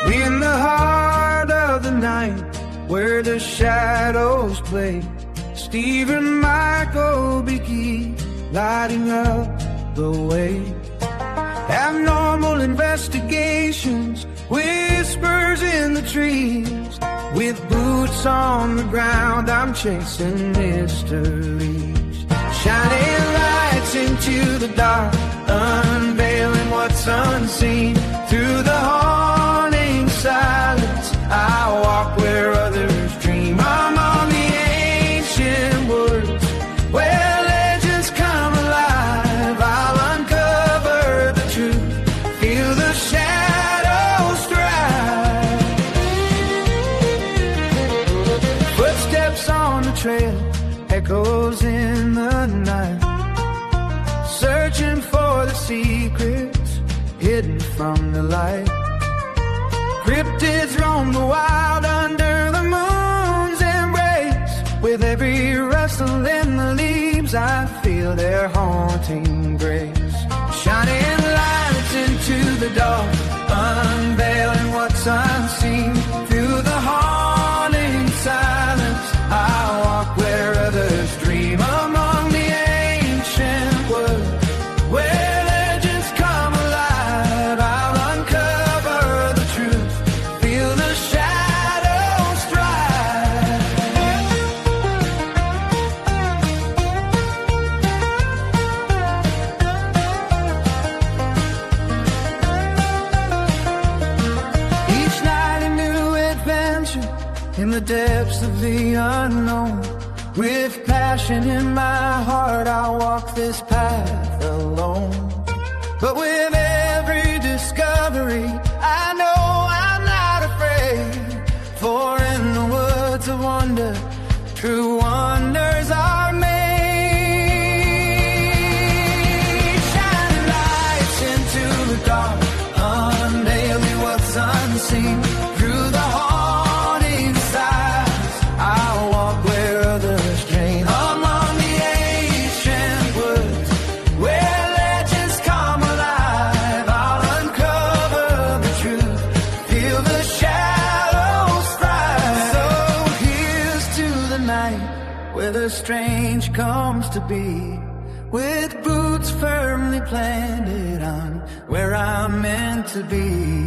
In the heart of the night, where the shadows play, Stephen Michael Bickey lighting up the way. Abnormal investigations, whispers in the trees. With boots on the ground, I'm chasing mysteries. Shining lights into the dark, unveiling what's unseen. Through the haunting silence, I walk where others dream. I'm on the ancient woods, where legends come alive. I'll uncover the truth, feel the shadows thrive. Footsteps on the trail, echoes in the night, searching for the secrets hidden from the light. Cryptids roam the wild under the moon's embrace. With every rustle in the leaves, I feel their haunting grace. Shining lights into the dark, unveiling what's unseen. Through the haunting silence, I walk where others dream. Among the ancient woods, where legends come alive, I'll uncover the truth, feel the shadows thrive. Each night a new adventure in the depths of the unknown. With passion in my heart, I'll walk this path alone. But with every discovery, I know I'm not afraid. For in the woods of wonder, true wonders are made. Shining lights into the dark, unveiling what's unseen. Through the haunting silence, I'll walk where others dream. Among the ancient woods, where legends come alive, I'll uncover the truth, feel the shadows thrive. So here's to the night, where the strange comes to be. With boots firmly planted on where I'm meant to be.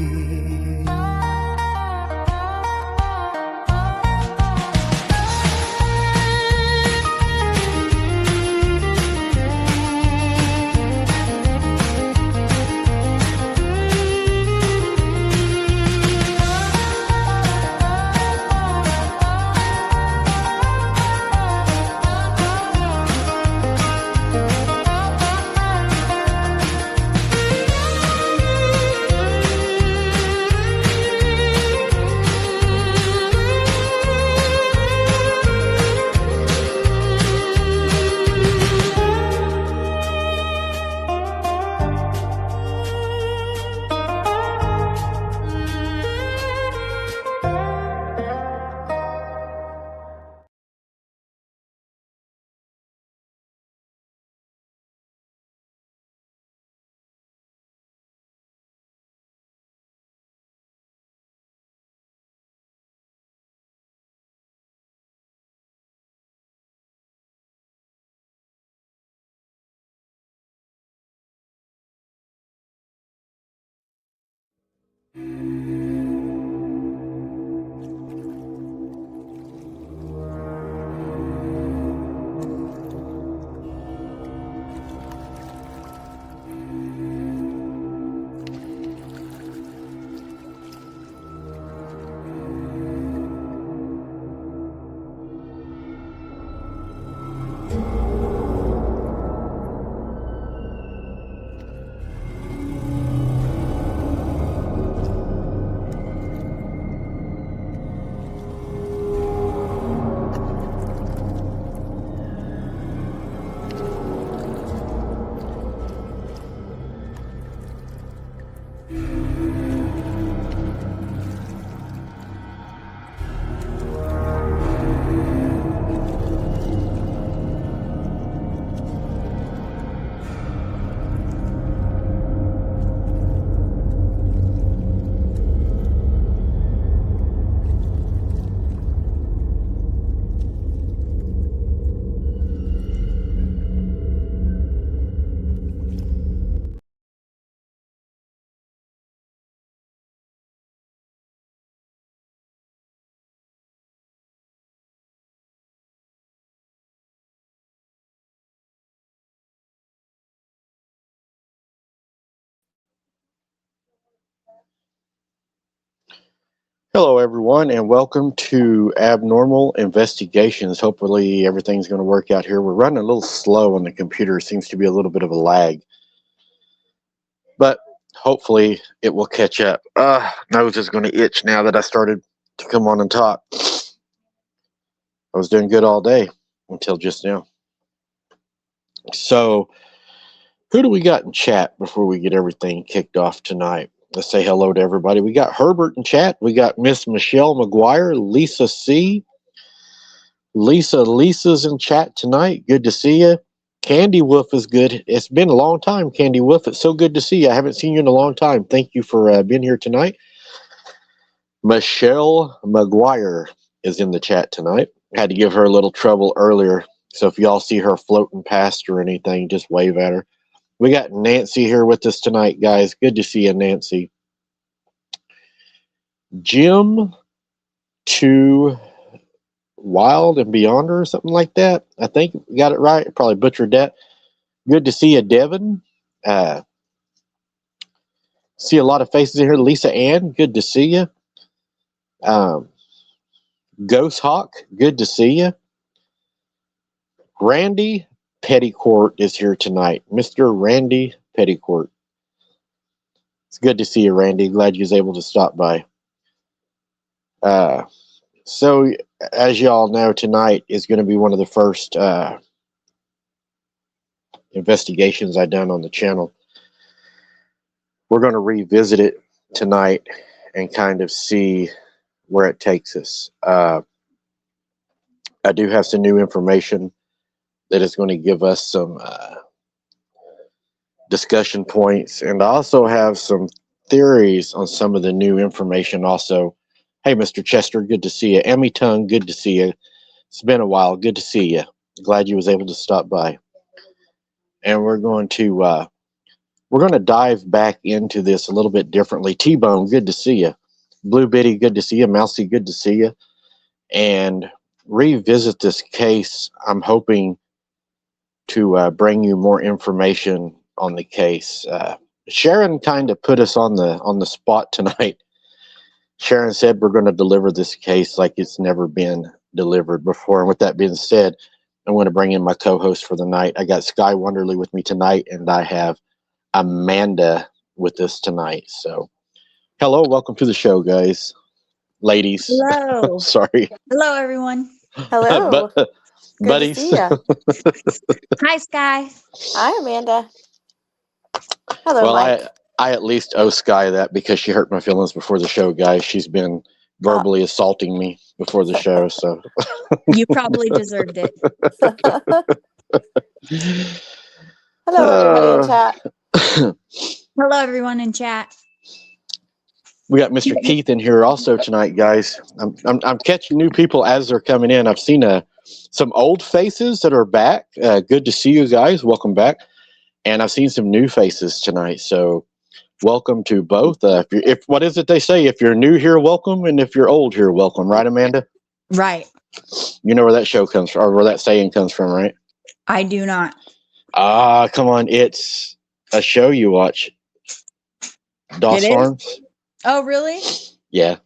Hello, everyone, and welcome to Abnormal Investigations. Hopefully, everything's going to work out here. We're running a little slow on the computer. Seems to be a little bit of a lag, but hopefully, it will catch up. Nose is going to itch now that I started to come on and talk. I was doing good all day until just now. So, who do we got in chat before we get everything kicked off tonight? Let's say hello to everybody. We got Herbert in chat. We got Miss Michelle McGuire, Lisa C. Lisa's in chat tonight. Good to see you. Candy Wolf is good. It's been a long time, Candy Wolf. It's so good to see you. I haven't seen you in a long time. Thank you for being here tonight. Michelle McGuire is in the chat tonight. I had to give her a little trouble earlier. So if y'all see her floating past or anything, just wave at her. We got Nancy here with us tonight, guys. Good to see you, Nancy. Jim to Wild and Beyonder or something like that. I think we got it right. Probably butchered that. Good to see you, Devin. See a lot of faces in here. Lisa Ann, good to see you. Ghost Hawk, good to see you. Randy Petticourt is here tonight. Mr. Randy Petticourt. It's good to see you, Randy. Glad you was able to stop by. So, as y'all know, tonight is going to be one of the first investigations I've done on the channel. We're going to revisit it tonight and kind of see where it takes us. I do have some new information that is going to give us some discussion points, and I also have some theories on some of the new information also. Hey, Mr. Chester, good to see you. Emmy Tongue, good to see you. It's been a while. Good to see you. Glad you was able to stop by. And we're going to dive back into this a little bit differently. T-Bone, good to see you. Blue Bitty, good to see you. Mousy, good to see you. And revisit this case. I'm hoping to bring you more information on the case. Sharon kind of put us on the spot tonight. Sharon said we're going to deliver this case like it's never been delivered before. And with that being said, I'm going to bring in my co-host for the night. I got Sky Wonderly with me tonight, and I have Amanda with us tonight. So, hello, welcome to the show, guys. Ladies. Hello. Sorry. Hello, everyone. Hello. Good buddies. to see ya. Hi, Sky. Hi, Amanda. Hello, Well, Mike. I at least owe Sky that because she hurt my feelings before the show, guys. She's been verbally assaulting me before the show, so You probably deserved it. Hello, everybody in chat. Hello, everyone in chat. We got Mr. Keith in here also tonight, guys. I'm catching new people as they're coming in. I've seen some old faces that are back. Good to see you guys. Welcome back. And I've seen some new faces tonight. So welcome to both. If what is it they say? If you're new here, welcome, and if you're old here, welcome. Right, Amanda? Right. You know where that show comes from, or where that saying comes from, right? I do not. Come on. It's a show you watch. Doss Farms. Oh, really? Yeah.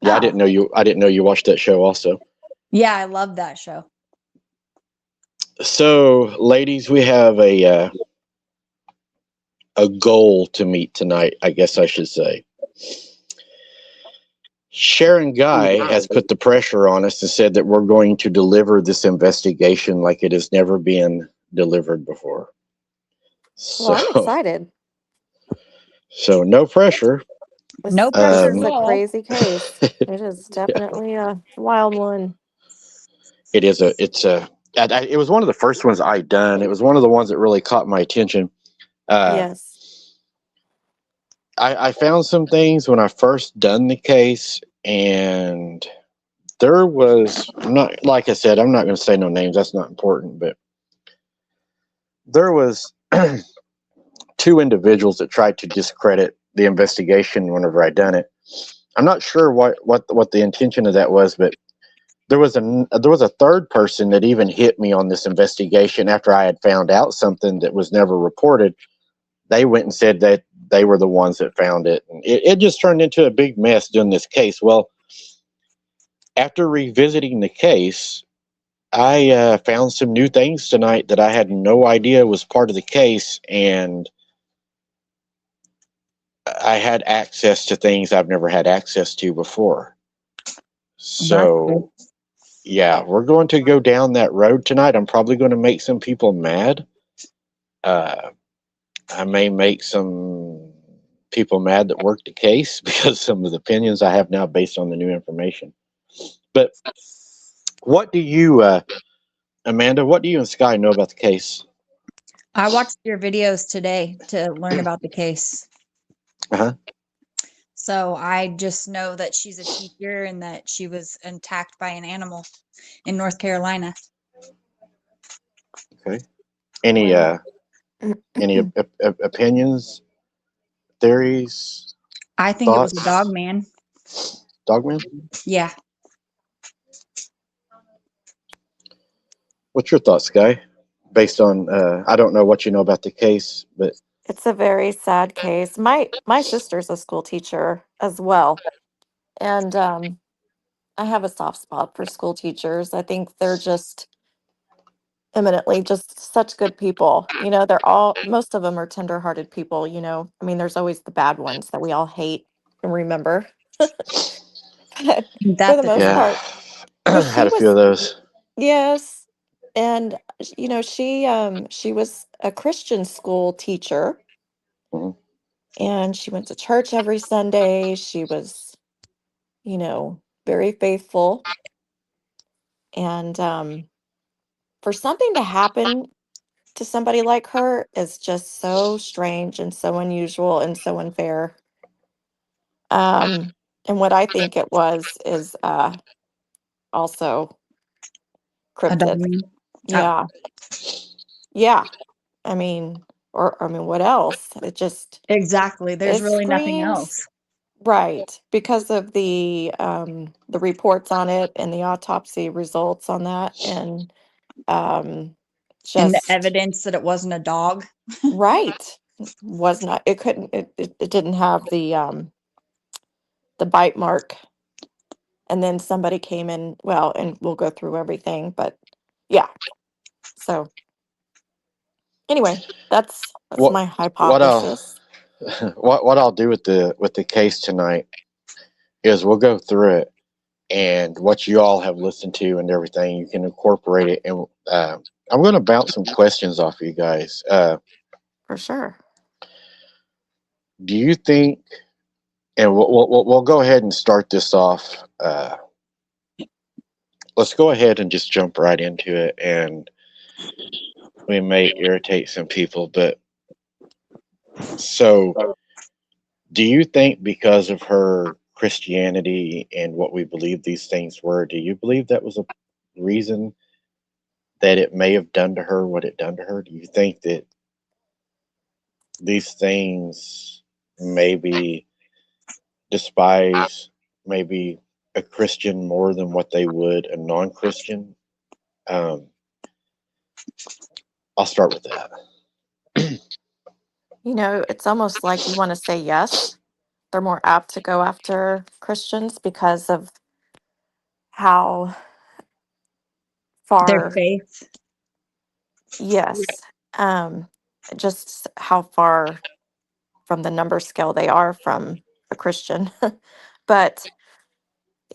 Yeah, Oh. I didn't know you watched that show also. Yeah, I love that show. So, ladies, we have a goal to meet tonight, I guess I should say. Sharon Guy has put the pressure on us and said that we're going to deliver this investigation like it has never been delivered before. So, Well, I'm excited. So, no pressure. No pressure This is at all. a crazy case. It is definitely a wild one. It was one of the first ones I done. It was one of the ones that really caught my attention. Yes. I found some things when I first done the case, and there was not, like I said, I'm not going to say no names. That's not important, but there was two individuals that tried to discredit the investigation whenever I done it. I'm not sure what the intention of that was, but there was a third person that even hit me on this investigation after I had found out something that was never reported. They went and said that they were the ones that found it. And it just turned into a big mess doing this case. Well, after revisiting the case, I found some new things tonight that I had no idea was part of the case, and I had access to things I've never had access to before. So, yeah, we're going to go down that road tonight. I'm probably going to make some people mad. I may make some people mad that work the case because some of the opinions I have now based on the new information. But what do you, Amanda, what do you and Sky know about the case? I watched your videos today to learn about the case. Uh-huh. So I just know that she's a teacher and that she was attacked by an animal in North Carolina. Okay. Any opinions, theories, I think thoughts? it was a dog man. Dogman? Yeah. What's your thoughts, Sky? Based on, I don't know what you know about the case, but It's a very sad case. My sister's a school teacher as well, and I have a soft spot for school teachers. I think they're just eminently just such good people. They're all most of them are tender-hearted people. I mean, there's always the bad ones that we all hate and remember, but for That the the most truth. yeah, part, but had she a few of was those. yes, and she was a Christian school teacher, Mhm. and she went to church every Sunday. She was very faithful. And for something to happen to somebody like her is just so strange and so unusual and so unfair. And what I think it was is also A dog cryptid. man. Yeah. Yeah. I mean, what else? Exactly. There's It really nothing screams. else. Right, because of the reports on it and the autopsy results on that, and um And the just evidence that it wasn't a dog. right. Was not it couldn't it didn't have the bite mark, and then somebody came in, well, and we'll go through everything, but yeah. So anyway, that's What my what I'll hypothesis. what I'll do with the case tonight is we'll go through it, and what you all have listened to and everything, you can incorporate it. And I'm going to bounce some questions off of you guys. For sure. Do you think? And we'll go ahead and start this off. Let's go ahead and just jump right into it, and we may irritate some people, but so do you think because of her Christianity and what we believe these things were, do you believe that was a reason that it may have done to her what it done to her? Do you think that these things maybe despise maybe a Christian more than what they would a non-Christian? Um, I'll start with that. It's almost like you want to say yes. They're more apt to go after Christians because of how Their far, faith. yes, um, just how far from the number scale they are from a Christian. But,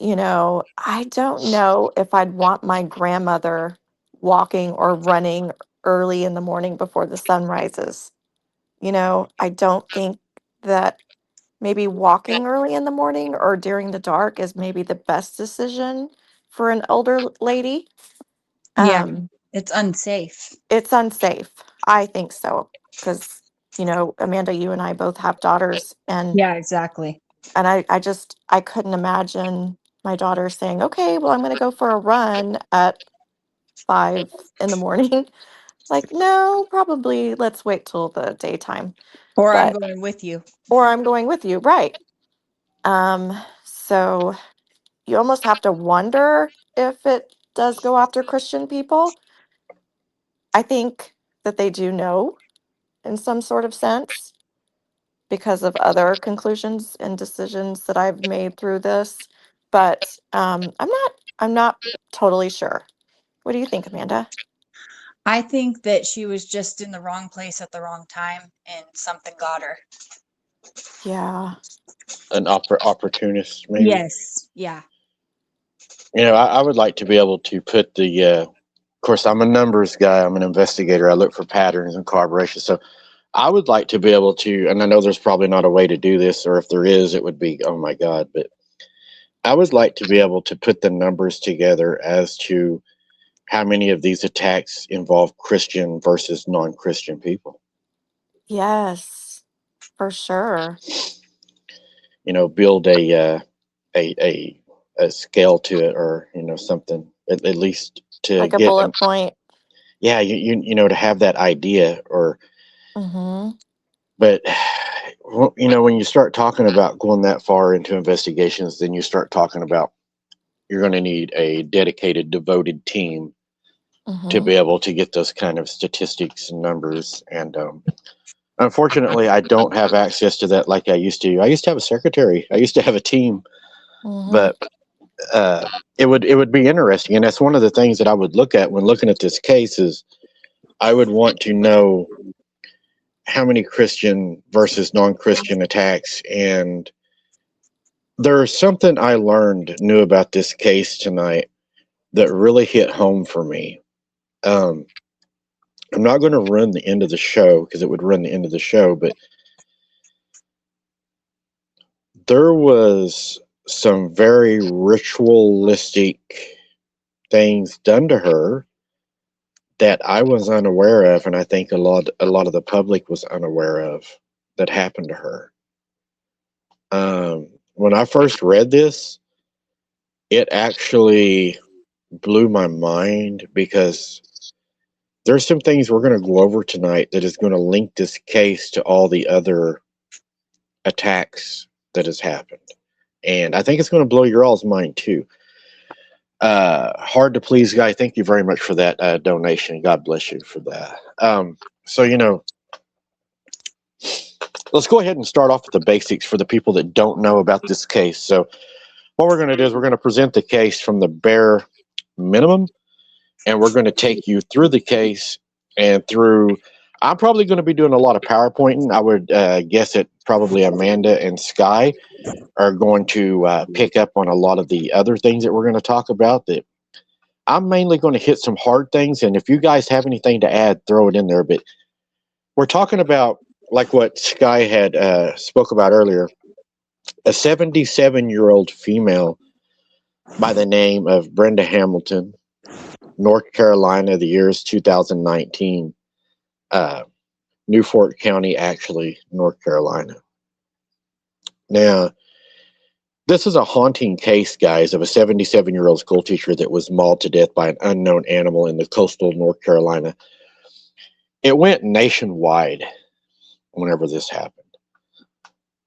I don't know if I'd want my grandmother walking or running early in the morning before the sun rises. I don't think that maybe walking early in the morning or during the dark is maybe the best decision for an older lady. Yeah. Um, It's unsafe. it's unsafe. I think so. Because, Amanda, you and I both have daughters, and Yeah, exactly. I couldn't imagine my daughter saying, okay, well, I'm going to go for a run at 5 in the morning. Like, no, probably let's wait till the daytime. Or I'm But, going with you. or I'm going with you. Right. So you almost have to wonder if it does go after Christian people. I think that they do know in some sort of sense. because of other conclusions and decisions that I've made through this, but I'm not totally sure. What do you think, Amanda? I think that she was just in the wrong place at the wrong time and something got her. Yeah. An opportunist, maybe. Yes. Yeah. You know, I would like to be able to put the. Of course, I'm a numbers guy. I'm an investigator. I look for patterns and corroboration. So, I would like to be able to, and I know there's probably not a way to do this, or if there is, it would be, oh my God. But I would like to be able to put the numbers together as to how many of these attacks involve Christian versus non-Christian people. Yes, for sure. You know, build a scale to it, or something at least to Like a get bullet point. yeah, you know, to have that idea. Or Mm-hmm. but when you start talking about going that far into investigations, then you start talking about you're going to need a dedicated, devoted team to Mm-hmm. be able to get those kind of statistics and numbers. And unfortunately, I don't have access to that like I used to. I used to have a secretary. I used to have a team, Mm-hmm. but it would be interesting, and that's one of the things that I would look at when looking at this case. Is I would want to know how many Christian versus non-Christian attacks. And there's something I knew about this case tonight that really hit home for me. I'm not going to run the end of the show because it would run the end of the show, but there was some very ritualistic things done to her that I was unaware of, and I think a lot of the public was unaware of, that happened to her. When I first read this, it actually blew my mind, because there's some things we're going to go over tonight that is going to link this case to all the other attacks that has happened. And I think it's going to blow your all's mind too. Hard to please guy, thank you very much for that donation. God bless you for that. So let's go ahead and start off with the basics for the people that don't know about this case. So what we're going to do is we're going to present the case from the bare minimum, and we're going to take you through the case and through. I'm probably going to be doing a lot of PowerPointing. I would guess that probably Amanda and Sky are going to pick up on a lot of the other things that we're going to talk about. That I'm mainly going to hit some hard things, and if you guys have anything to add, throw it in there. But we're talking about, like what Sky had spoke about earlier, a 77-year-old female by the name of Brenda Hamilton, North Carolina. The year is 2019. Newport County, actually, North Carolina. Now, this is a haunting case, guys, of a 77-year-old school teacher that was mauled to death by an unknown animal in the coastal North Carolina. It went nationwide whenever this happened.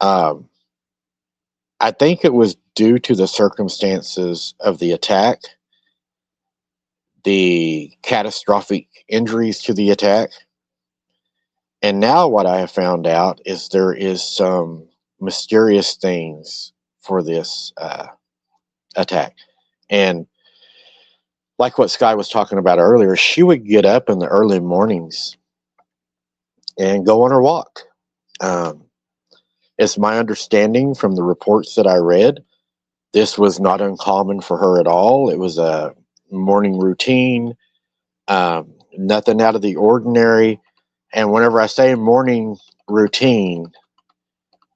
I think it was due to the circumstances of the attack, the catastrophic injuries to the attack. And now what I have found out is there is some mysterious things for this attack. And like what Sky was talking about earlier, she would get up in the early mornings and go on her walk. It's my understanding from the reports that I read, this was not uncommon for her at all. It was a morning routine, nothing out of the ordinary. And whenever I say morning routine,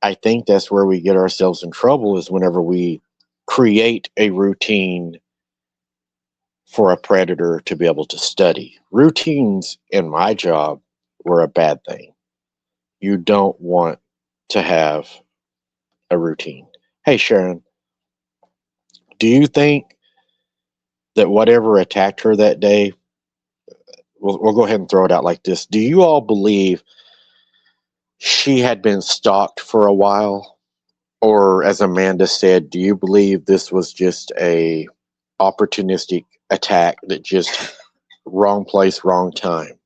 I think that's where we get ourselves in trouble, is whenever we create a routine for a predator to be able to study. Routines in my job were a bad thing. You don't want to have a routine. Hey, Sharon, do you think that whatever attacked her that day, we'll go ahead and throw it out like this. Do you all believe she had been stalked for a while? Or, as Amanda said, do you believe this was just a opportunistic attack that just wrong place, wrong time?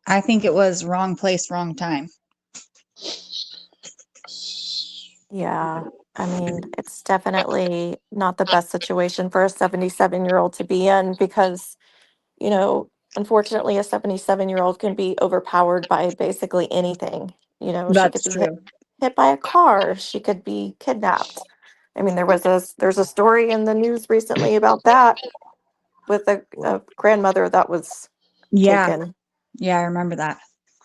I think it was wrong place, wrong time. Yeah. I mean, it's definitely not the best situation for a 77-year-old to be in because, you know, unfortunately, a 77-year-old can be overpowered by basically anything. You know, she could That's be true. hit by a car, she could be kidnapped. I mean, there's a story in the news recently about that with a grandmother that was Yeah. taken. Yeah, I remember that.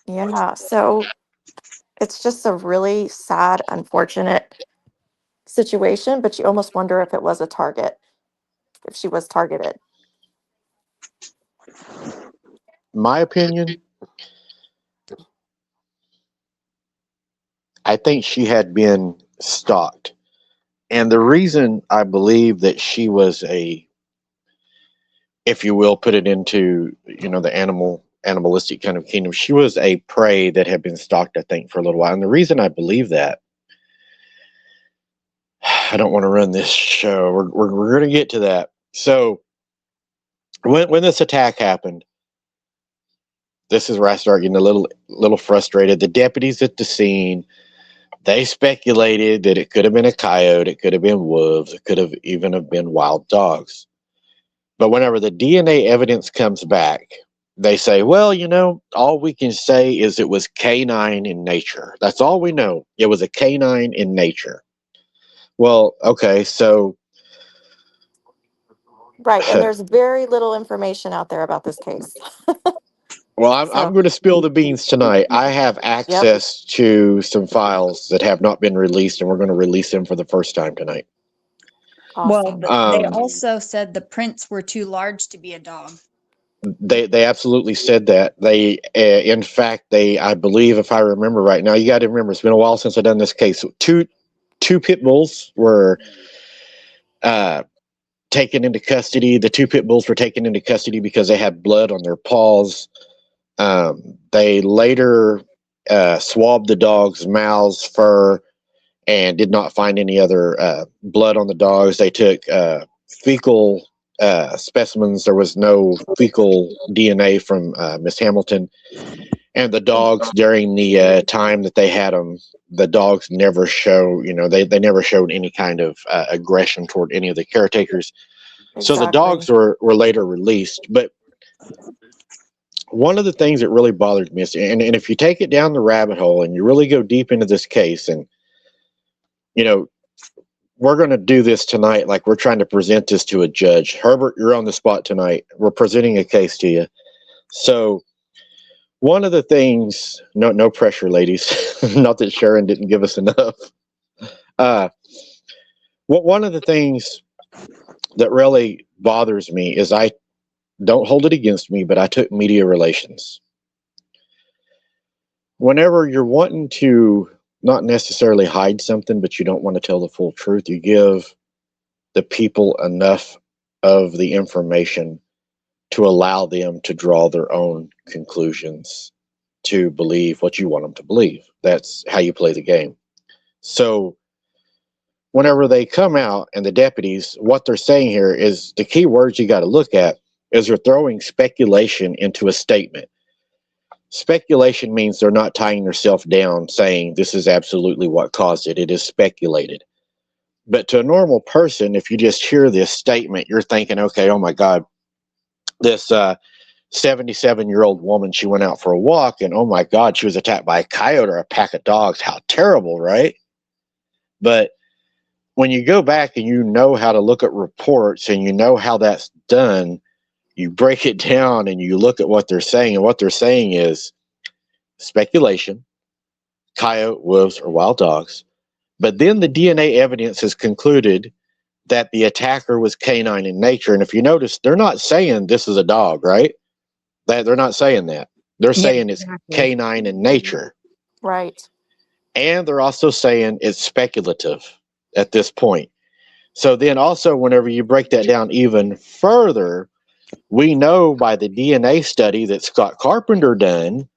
Yeah, so it's just a really sad, unfortunate situation, but you almost wonder if it was a target, if she was targeted. My opinion, I think she had been stalked. And the reason I believe that she was a, if you will, put it into, the animalistic kind of kingdom, she was a prey that had been stalked, I think, for a little while. And the reason I believe that, I don't want to run this show. We're going to get to that. So when this attack happened, this is where I start getting a little frustrated. The deputies at the scene, they speculated that it could have been a coyote, it could have been wolves, it could have even have been wild dogs. But whenever the DNA evidence comes back, they say, well, all we can say is it was canine in nature. That's all we know. It was a canine in nature. Well, okay, so Right, and there's very little information out there about this case. well, I'm So, going to spill the beans tonight. I have yep, access to some files that have not been released, and we're going to release them for the first time tonight. Well, awesome. they Um, also said the prints were too large to be a dog. they absolutely said that. They, in fact, I believe, if I remember right now, you got to remember, it's been a while since I've done this case. Two pit bulls were taken into custody. The two pit bulls were taken into custody because they had blood on their paws. They later swabbed the dogs' mouths, fur, and did not find any other blood on the dogs. They took fecal specimens. There was no fecal DNA from Miss Hamilton. And the dogs, during the time that they had them, the dogs never show, they never showed any kind of aggression toward any of the caretakers. So the Exactly. dogs were later released. But one of the things that really bothered me is, and if you take it down the rabbit hole and you really go deep into this case, and, we're going to do this tonight like we're trying to present this to a judge. Herbert, you're on the spot tonight. We're presenting a case to you. So one of the things, no pressure, ladies. Not that Sharon didn't give us enough. One of the things that really bothers me is, I don't hold it against me, but I took media relations. Whenever you're wanting to not necessarily hide something, but you don't want to tell the full truth, you give the people enough of the information to allow them to draw their own conclusions, to believe what you want them to believe. That's how you play the game. So whenever they come out, and the deputies, what they're saying here is, the key words you got to look at is, they're throwing speculation into a statement. Speculation means they're not tying themselves down saying this is absolutely what caused it. It is speculated. But to a normal person, if you just hear this statement, you're thinking, okay, oh my God, this 77-year-old woman, she went out for a walk, and oh my God, she was attacked by a coyote or a pack of dogs. How terrible, right? But when you go back and you know how to look at reports, and you know how that's done, you break it down and you look at what they're saying, and what they're saying is speculation, coyote, wolves, or wild dogs. But then the DNA evidence has concluded that the attacker was canine in nature. And if you notice, they're not saying this is a dog, right? They're not saying that. They're Yeah, saying it's exactly. canine in nature. Right. And they're also saying it's speculative at this point. So then also, whenever you break that down even further, we know by the DNA study that Scott Carpenter done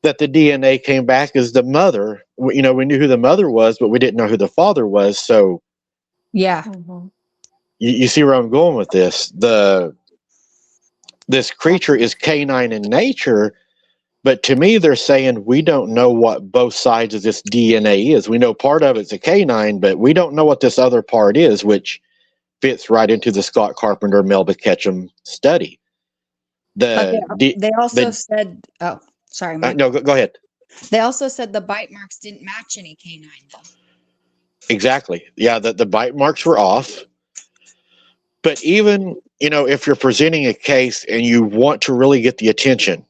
that the DNA came back as the mother. We knew who the mother was, but we didn't know who the father was. So Yeah. Mm-hmm. you see where I'm going with this. This creature is canine in nature, But to me, they're saying we don't know what both sides of this DNA is. We know part of it's a canine, but we don't know what this other part is, which fits right into the Scott Carpenter, Melba Ketchum study. But they also The said, oh, sorry, Mike. no, go ahead. They also said the bite marks didn't match any canine, though. Exactly. Yeah, the bite marks were off. But even, if you're presenting a case and you want to really get the attention,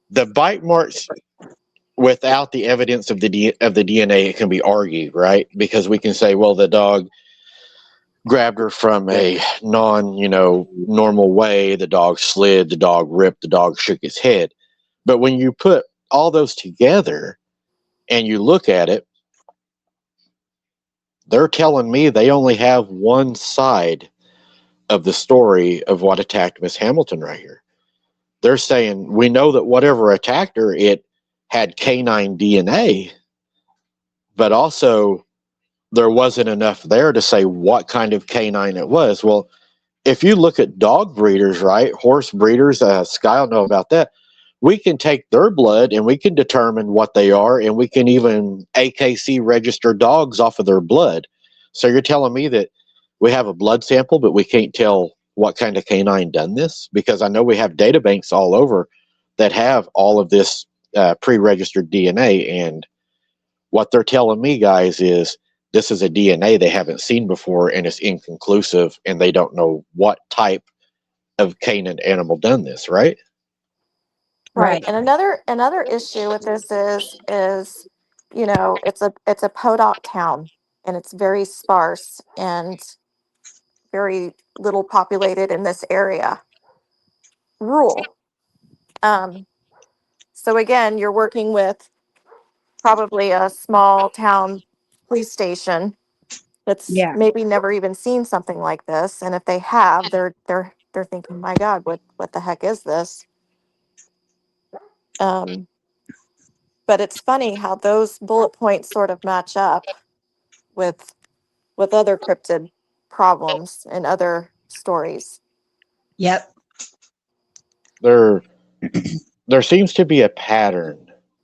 the bite marks without the evidence of the DNA, it can be argued, right? Because we can say, well, the dog grabbed her from a normal way. The dog slid, the dog ripped, the dog shook his head. But when you put all those together and you look at it, they're telling me they only have one side of the story of what attacked Miss Hamilton right here. They're saying, we know that whatever attacked her, it had canine DNA, but also there wasn't enough there to say what kind of canine it was. Well, if you look at dog breeders, right, horse breeders, Sky will know about that, we can take their blood and we can determine what they are, and we can even AKC register dogs off of their blood. So you're telling me that we have a blood sample, but we can't tell what kind of canine done this? Because I know we have data banks all over that have all of this pre-registered DNA, and what they're telling me, guys, is this is a DNA they haven't seen before, and it's inconclusive, and they don't know what type of canine animal done this, right? Right. And another issue with this is it's a podot town, and it's very sparse and very little populated in this area. Rural. So again, you're working with probably a small town police station that's Yeah. maybe never even seen something like this, and if they have, they're thinking, my God, what the heck is this? But it's funny how those bullet points sort of match up with other cryptid problems and other stories. Yep. There seems to be a pattern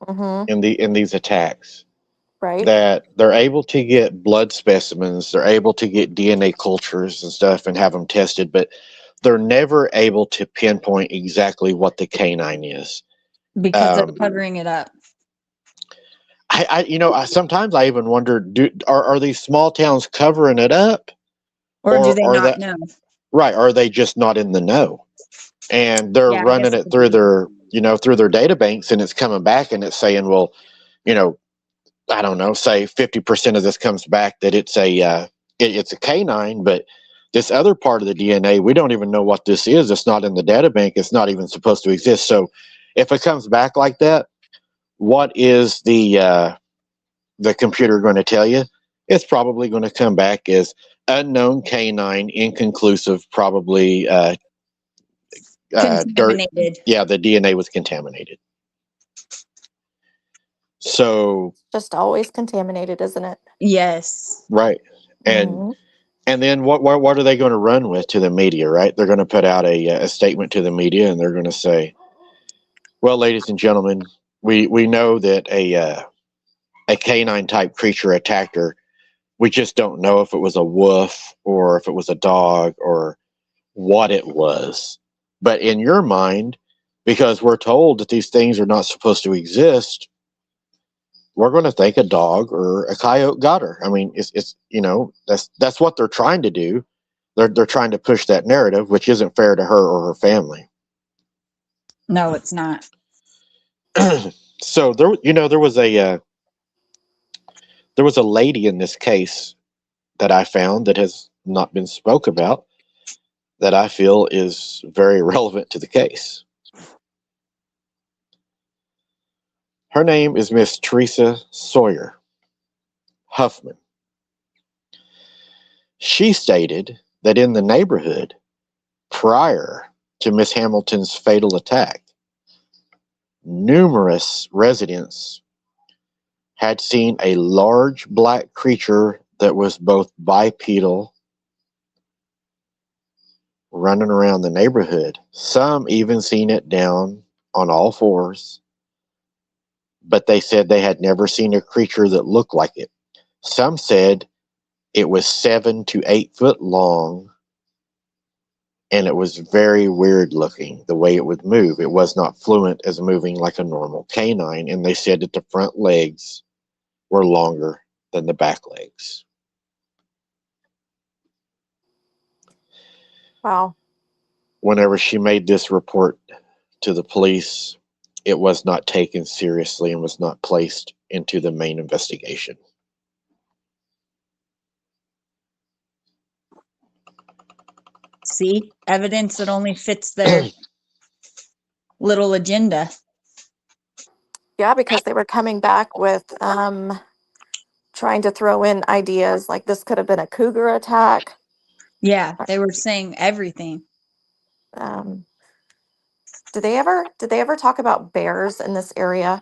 Mm-hmm. in these attacks, Right. that they're able to get blood specimens, they're able to get DNA cultures and stuff and have them tested, but they're never able to pinpoint exactly what the canine is. Because they're covering it up. I sometimes I even wonder, are these small towns covering it up? Or do they are not know? Right. Are they just not in the know? And they're Yeah, I running guess it through their data banks, and it's coming back and it's saying, well, I don't know, say 50% of this comes back that it's a canine, but this other part of the DNA, we don't even know what this is. It's not in the data bank. It's not even supposed to exist. So if it comes back like that, what is the computer going to tell you? It's probably going to come back as unknown canine, inconclusive, probably dirt. Contaminated. Yeah, the DNA was contaminated. So Just always contaminated, isn't it? Yes. right. And Mhm. and then what are they going to run with to the media, right? They're going to put out a statement to the media, and they're going to say, well, ladies and gentlemen, we know that a canine type creature attacked her. We just don't know if it was a wolf or if it was a dog or what it was. But in your mind, because we're told that these things are not supposed to exist, we're going to think a dog or a coyote got her. I mean, it's that's what they're trying to do. They're trying to push that narrative, which isn't fair to her or her family. No, it's not. So there was a lady in this case that I found that has not been spoke about, that I feel is very relevant to the case. Her name is Miss Teresa Sawyer Huffman. She stated that in the neighborhood prior to Miss Hamilton's fatal attack, numerous residents had seen a large black creature that was both bipedal, running around the neighborhood. Some even seen it down on all fours, but they said they had never seen a creature that looked like it. Some said it was 7 to 8 foot long, and it was very weird looking the way it would move. It was not fluent as moving like a normal canine, and they said that the front legs were longer than the back legs. Wow. Whenever she made this report to the police, it was not taken seriously and was not placed into the main investigation. See, evidence that only fits their little agenda. Yeah, because they were coming back with trying to throw in ideas like this could have been a cougar attack. Yeah, they were saying everything. Um, did they ever talk about bears in this area?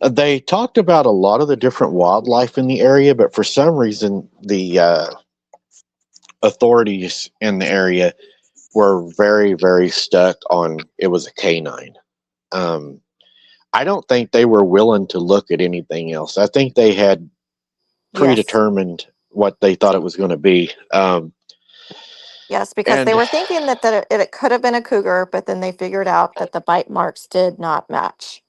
They talked about a lot of the different wildlife in the area, but for some reason, the authorities in the area were very, very stuck on it was a canine. I don't think they were willing to look at anything else. I think they had predetermined what they thought it was going to be. Yes, because they And were thinking that it could have been a cougar, but then they figured out that the bite marks did not match.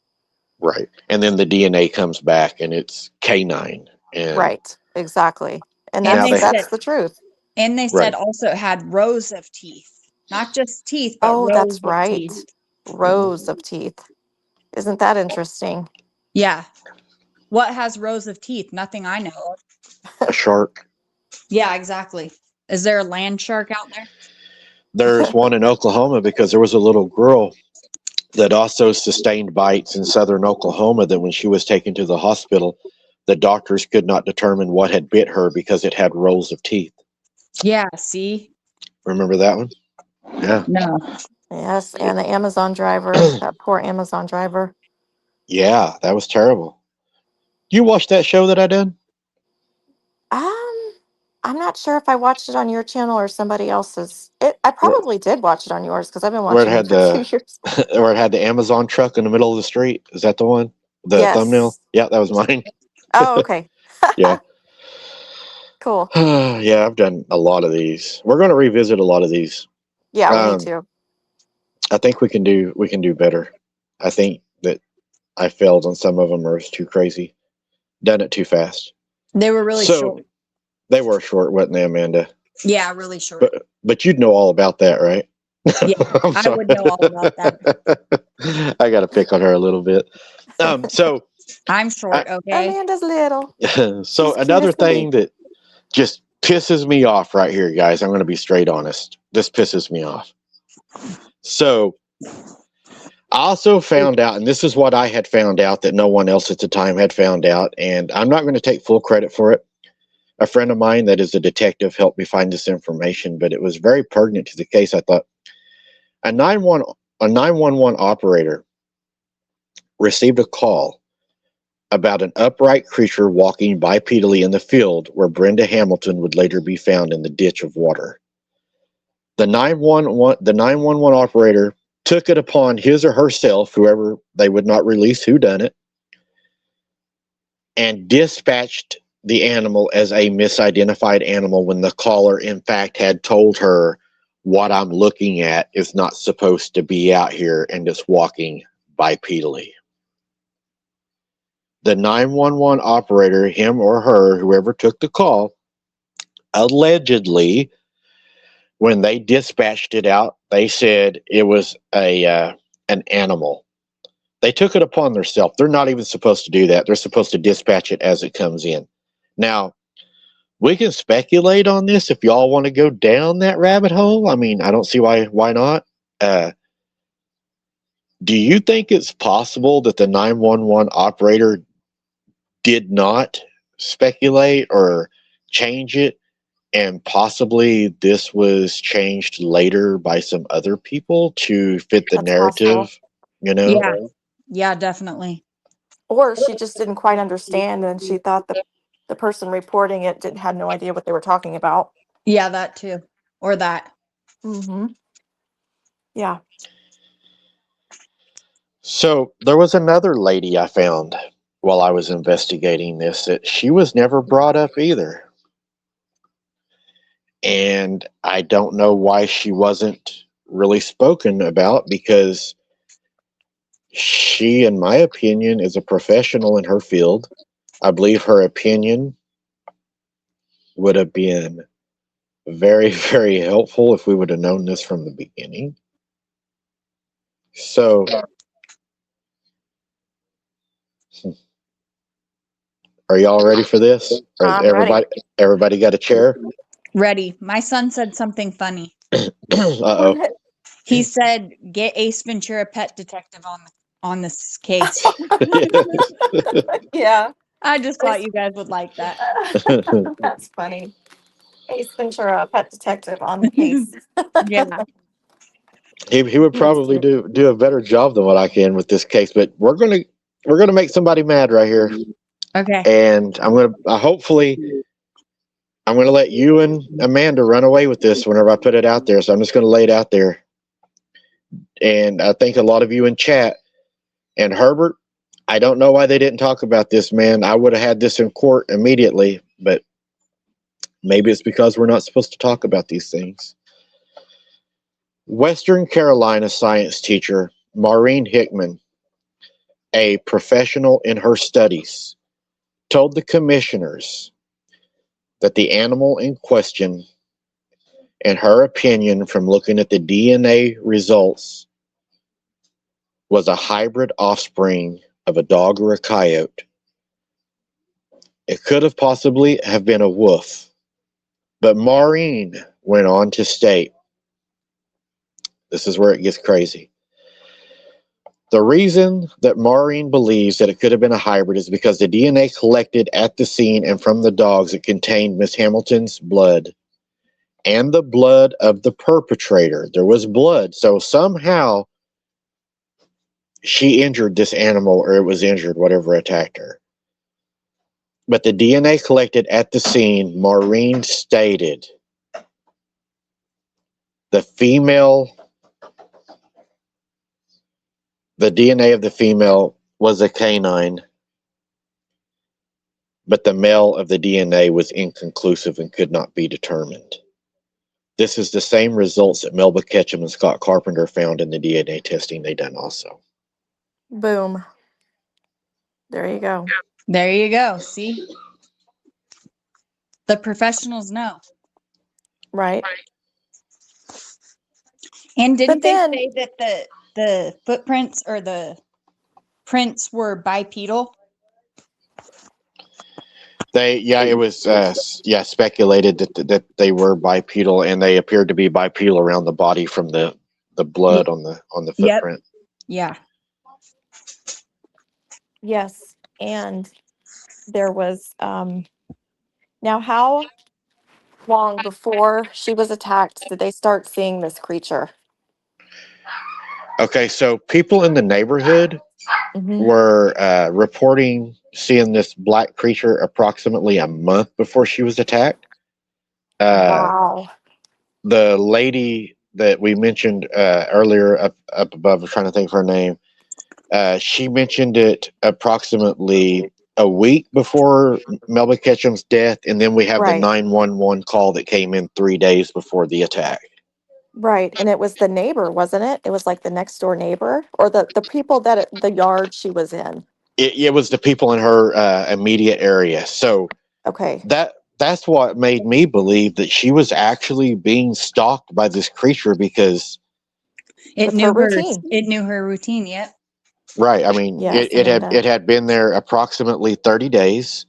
right, and then the DNA comes back and it's canine. And Right, exactly. And And now they that's said, the truth. and they said right, also it had rows of teeth, not just teeth, but Oh, rows that's of right. teeth. Rows of teeth. Isn't that interesting? Yeah. What has rows of teeth? Nothing I know of. a shark. Yeah, exactly. Is there a land shark out there? There's one in Oklahoma because there was a little girl that also sustained bites in southern Oklahoma that when she was taken to the hospital, the doctors could not determine what had bit her because it had rows of teeth. Yeah, see? Remember that one? Yeah. No. Yes, and the Amazon driver, that poor Amazon driver. Yeah, that was terrible. You watched that show that I did? I'm not sure if I watched it on your channel or somebody else's. I Where, probably did watch it on yours because I've been where it watching you had for 2 the years. where it had the Amazon truck in the middle of the street? Is that the one? The thumbnail? Yes. Yeah, that was mine. Oh, okay. Yeah. Cool. Yeah, I've done a lot of these. We're going to revisit a lot of these. Yeah, we need Um, to. I think we can do better. I think that I failed on some of them, or it's too crazy. Done it too fast. They were really So short. they were short, wasn't they, Amanda? Yeah, really short. But you'd know all about that, right? Yeah, I'm I sorry. would know all about that. I got to pick on her a little bit. So I'm short, okay? Amanda's little. so She's cute another as can be. thing that just pisses me off right here, guys. I'm going to be straight honest. This pisses me off. So I also found out, and this is what I had found out that no one else at the time had found out, and I'm not going to take full credit for it. A friend of mine that is a detective helped me find this information, but it was very pertinent to the case. I thought a 911 operator received a call about an upright creature walking bipedally in the field where Brenda Hamilton would later be found in the ditch of water. The 911 operator took it upon his or herself, whoever, they would not release who done it, and dispatched the animal as a misidentified animal when the caller in fact had told her what I'm looking at is not supposed to be out here and it's walking bipedally. The 911 operator, him or her, whoever took the call, allegedly, when they dispatched it out, they said it was an animal. They took it upon themselves. They're not even supposed to do that. They're supposed to dispatch it as it comes in. Now, we can speculate on this if y'all want to go down that rabbit hole. I mean, I don't see why not. Do you think it's possible that the 911 operator did not speculate or change it, and possibly this was changed later by some other people to fit the That's possible. narrative, you know? Yeah. Yeah, definitely. Or she just didn't quite understand and she thought the person reporting it had no idea what they were talking about. Yeah, that too. Or that. Mm-hmm. Yeah. So there was another lady I found while I was investigating this that she was never brought up either. And I don't know why she wasn't really spoken about, because she, in my opinion, is a professional in her field. I believe her opinion would have been very, very helpful if we would have known this from the beginning. So, are y'all ready for this? I'm Everybody got a chair? Ready. My son said something funny. Uh-oh. What? He said, "Get Ace Ventura Pet Detective on this case." Yeah. I just thought you guys would like that. That's funny. Ace Ventura, pet detective on the case. Yeah. He would probably do a better job than what I can with this case, but we're gonna make somebody mad right here. Okay. And I'm gonna let you and Amanda run away with this whenever I put it out there. So I'm just gonna lay it out there. And I think a lot of you in chat, and Herbert, I don't know why they didn't talk about this, man. I would have had this in court immediately, but maybe it's because we're not supposed to talk about these things. Western Carolina science teacher Maureen Hickman, a professional in her studies, told the commissioners that the animal in question, in her opinion, from looking at the DNA results, was a hybrid offspring of a dog or a coyote. It could have possibly have been a wolf. But Maureen went on to state, this is where it gets crazy. The reason that Maureen believes that it could have been a hybrid is because the DNA collected at the scene and from the dogs, it contained Miss Hamilton's blood and the blood of the perpetrator. There was blood. So somehow she injured this animal, or it was injured, whatever attacked her. But the DNA collected at the scene, Maureen stated, the DNA of the female was a canine, but the male of the DNA was inconclusive and could not be determined. This is the same results that Melba Ketchum and Scott Carpenter found in the DNA testing they done also. Boom. There you go. There you go. See? The professionals know. Right. And didn't But then- they say that the footprints or the prints were bipedal? It was speculated that they were bipedal, and they appeared to be bipedal around the body from the blood on the Yep. footprint. Yeah. Yes. And there was now how long before she was attacked did they start seeing this creature? Okay, so people in the neighborhood Mhm. were reporting seeing this black creature approximately a month before she was attacked. Wow. The lady that we mentioned earlier up above, I'm trying to think of her name, she mentioned it approximately a week before Melba Ketchum's death, and then we have Right. the 911 call that came in 3 days before the attack. Right. And it was the neighbor, wasn't it? It was like the next door neighbor or the people that the yard she was in. It was the people in her immediate area. So Okay. that's what made me believe that she was actually being stalked by this creature, because It With knew her her routine. It knew her routine. Yep. right. I mean, Yes, it Amanda. had been there approximately 30 days.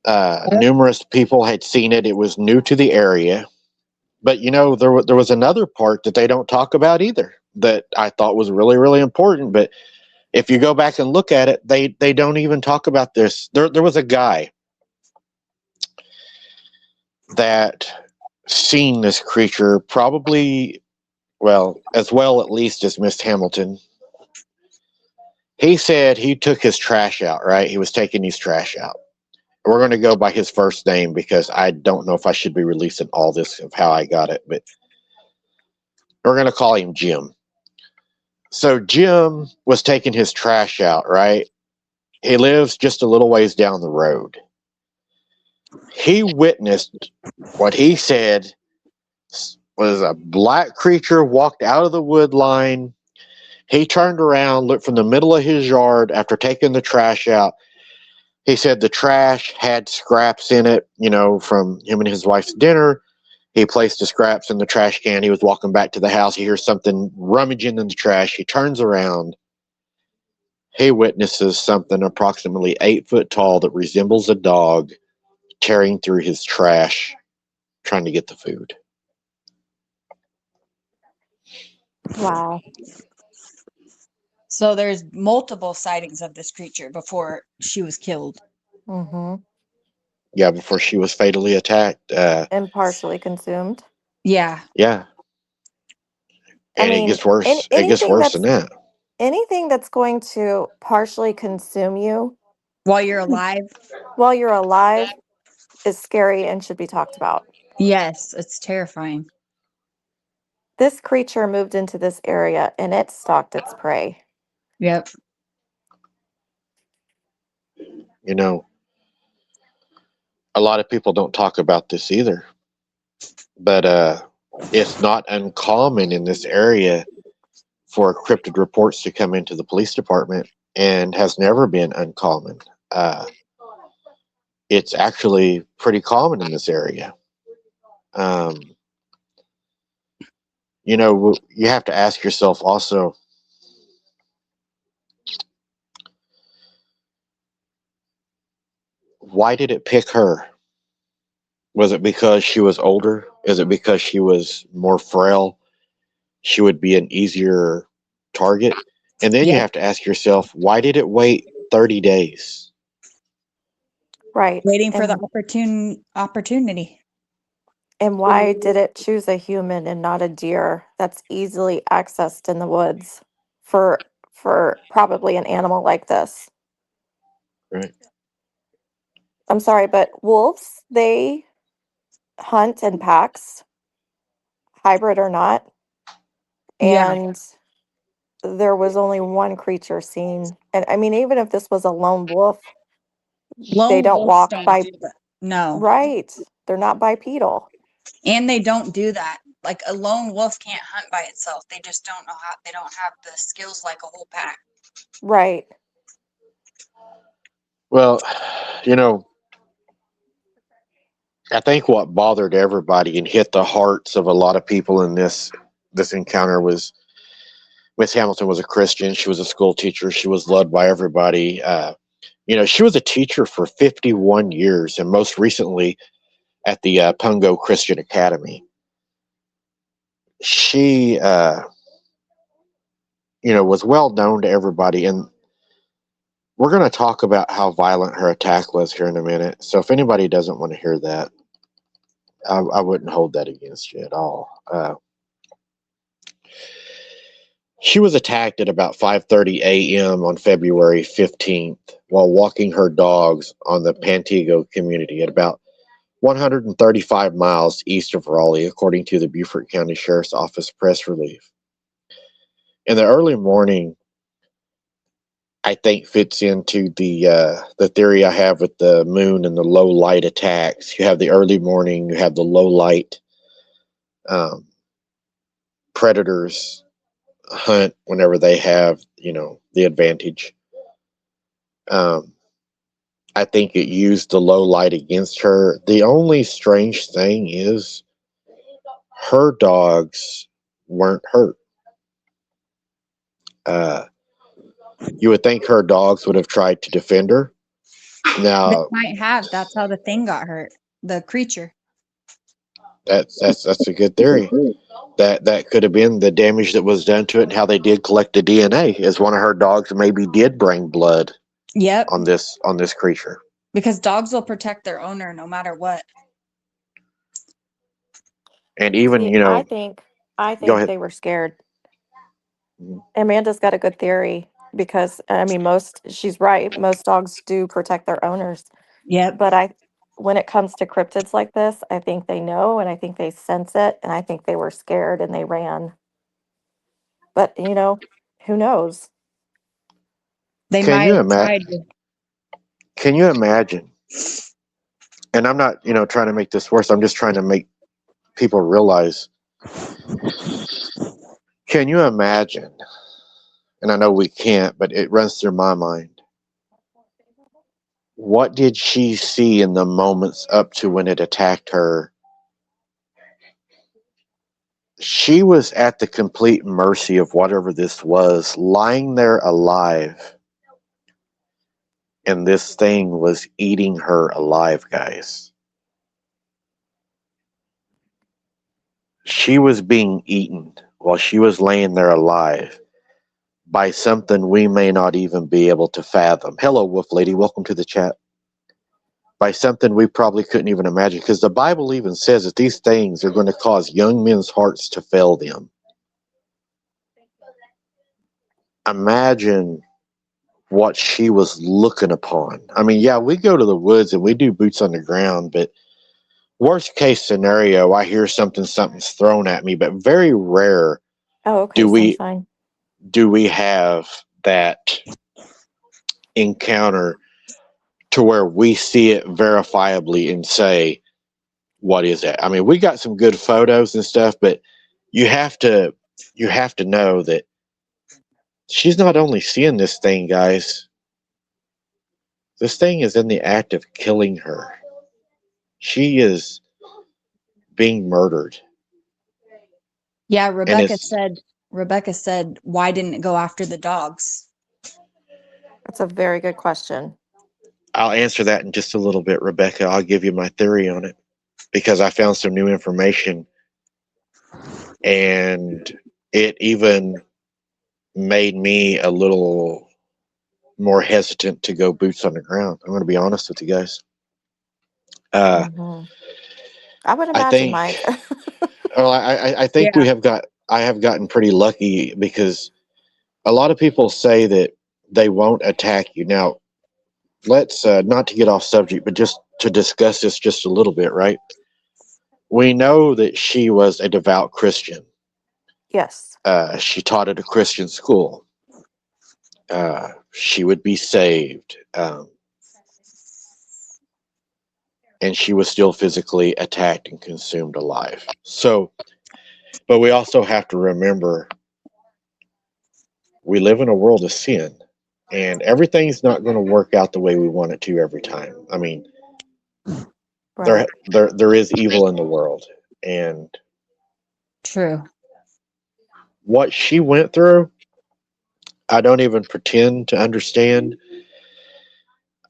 Numerous people had seen it. It was new to the area. But there was another part that they don't talk about either that I thought was really, really important. But if you go back and look at it, they don't even talk about this. There was a guy that seen this creature, probably, as well at least as Miss Hamilton. He said he took his trash out, right? He was taking his trash out. We're going to go by his first name because I don't know if I should be releasing all this of how I got it, but we're going to call him Jim. So Jim was taking his trash out, right? He lives just a little ways down the road. He witnessed what he said was a black creature walked out of the wood line. He turned around, looked from the middle of his yard after taking the trash out. He said the trash had scraps in it, from him and his wife's dinner. He placed the scraps in the trash can. He was walking back to the house. He hears something rummaging in the trash. He turns around. He witnesses something approximately 8 foot tall that resembles a dog tearing through his trash, trying to get the food. Wow. So there's multiple sightings of this creature before she was killed. Mm-hmm. Yeah, before she was fatally attacked. And partially consumed. Yeah. Yeah. I And it mean, gets worse. It gets anything worse than that's that. anything that's going to partially consume you While you're alive. while you're alive is scary and should be talked about. Yes, it's terrifying. This creature moved into this area and it stalked its prey. Yep. A lot of people don't talk about this either. But it's not uncommon in this area for cryptid reports to come into the police department, and has never been uncommon. It's actually pretty common in this area. You have to ask yourself also, why did it pick her? Was it because she was older? Is it because she was more frail? She would be an easier target. And then you Yep. have to ask yourself, why did it wait 30 days? Right. Waiting for the And opportunity. and why did it choose a human and not a deer that's easily accessed in the woods for probably an animal like this? Right. I'm sorry, but wolves, they hunt in packs, hybrid or not, Yeah. and there was only one creature seen. And I mean, even if this was a lone wolf, they Lone don't wolves walk don't by, do that. No. right. They're not bipedal. And they don't do that. Like a lone wolf can't hunt by itself. They just don't know how. They don't have the skills like a whole pack. Right. Well, I think what bothered everybody and hit the hearts of a lot of people in this encounter was Miss Hamilton was a Christian. She was a school teacher. She was loved by everybody. She was a teacher for 51 years, and most recently at the Pungo Christian Academy. She, was well known to everybody, and we're going to talk about how violent her attack was here in a minute. So if anybody doesn't want to hear that, I wouldn't hold that against you at all. She was attacked at about 5:30 a.m. on February 15th while walking her dogs on the Pantego community at about 135 miles east of Raleigh, according to the Beaufort County Sheriff's Office press release. In the early morning, I think fits into the theory I have with the moon and the low light attacks. You have the early morning, you have the low light. Predators hunt whenever they have, the advantage. I think it used the low light against her. The only strange thing is her dogs weren't hurt. You would think her dogs would have tried to defend her. They Now, might have. That's how the thing got hurt. The creature. that's a good theory. That could have been the damage that was done to it, and how they did collect the DNA. Is one of her dogs maybe did bring blood Yep. on this creature? Because dogs will protect their owner no matter what. And even See, I go think ahead. they were scared. Mhm. Amanda's got a good theory because I mean she's right. Most dogs do protect their owners. Yep. But when it comes to cryptids like this, I think they know and I think they sense it and I think they were scared and they ran. But Who knows? They Can might you have tried imagine? Can you imagine? And I'm not, trying to make this worse. I'm just trying to make people realize. Can you imagine? And I know we can't, but it runs through my mind. What did she see in the moments up to when it attacked her? She was at the complete mercy of whatever this was, lying there alive. And this thing was eating her alive, guys. She was being eaten while she was laying there alive by something we may not even be able to fathom. Hello, Wolf Lady. Welcome to the chat. By something we probably couldn't even imagine, because the Bible even says that these things are going to cause young men's hearts to fail them. Imagine what she was looking upon. I mean, yeah, we go to the woods and we do boots on the ground, but worst case scenario, I hear something's thrown at me, but very rare Oh, okay, Sunshine. do we have that encounter to where we see it verifiably and say, what is that? I mean, we got some good photos and stuff, but you have to know that she's not only seeing this thing, guys. This thing is in the act of killing her. She is being murdered. Yeah, Rebecca it's said, why didn't it go after the dogs? That's a very good question. I'll answer that in just a little bit, Rebecca. I'll give you my theory on it because I found some new information, and it even made me a little more hesitant to go boots on the ground. I'm going to be honest with you guys. Mhm. I would I imagine, think, Mike. well, I think Yeah. I have gotten pretty lucky because a lot of people say that they won't attack you. Now, let's not to get off subject, but just to discuss this just a little bit, right? We know that she was a devout Christian. Yes. She taught at a Christian school. She would be saved. And she was still physically attacked and consumed alive. So, but we also have to remember we live in a world of sin, and everything's not going to work out the way we want it to every time. I mean, Right. there is evil in the world, and True. what she went through, I don't even pretend to understand.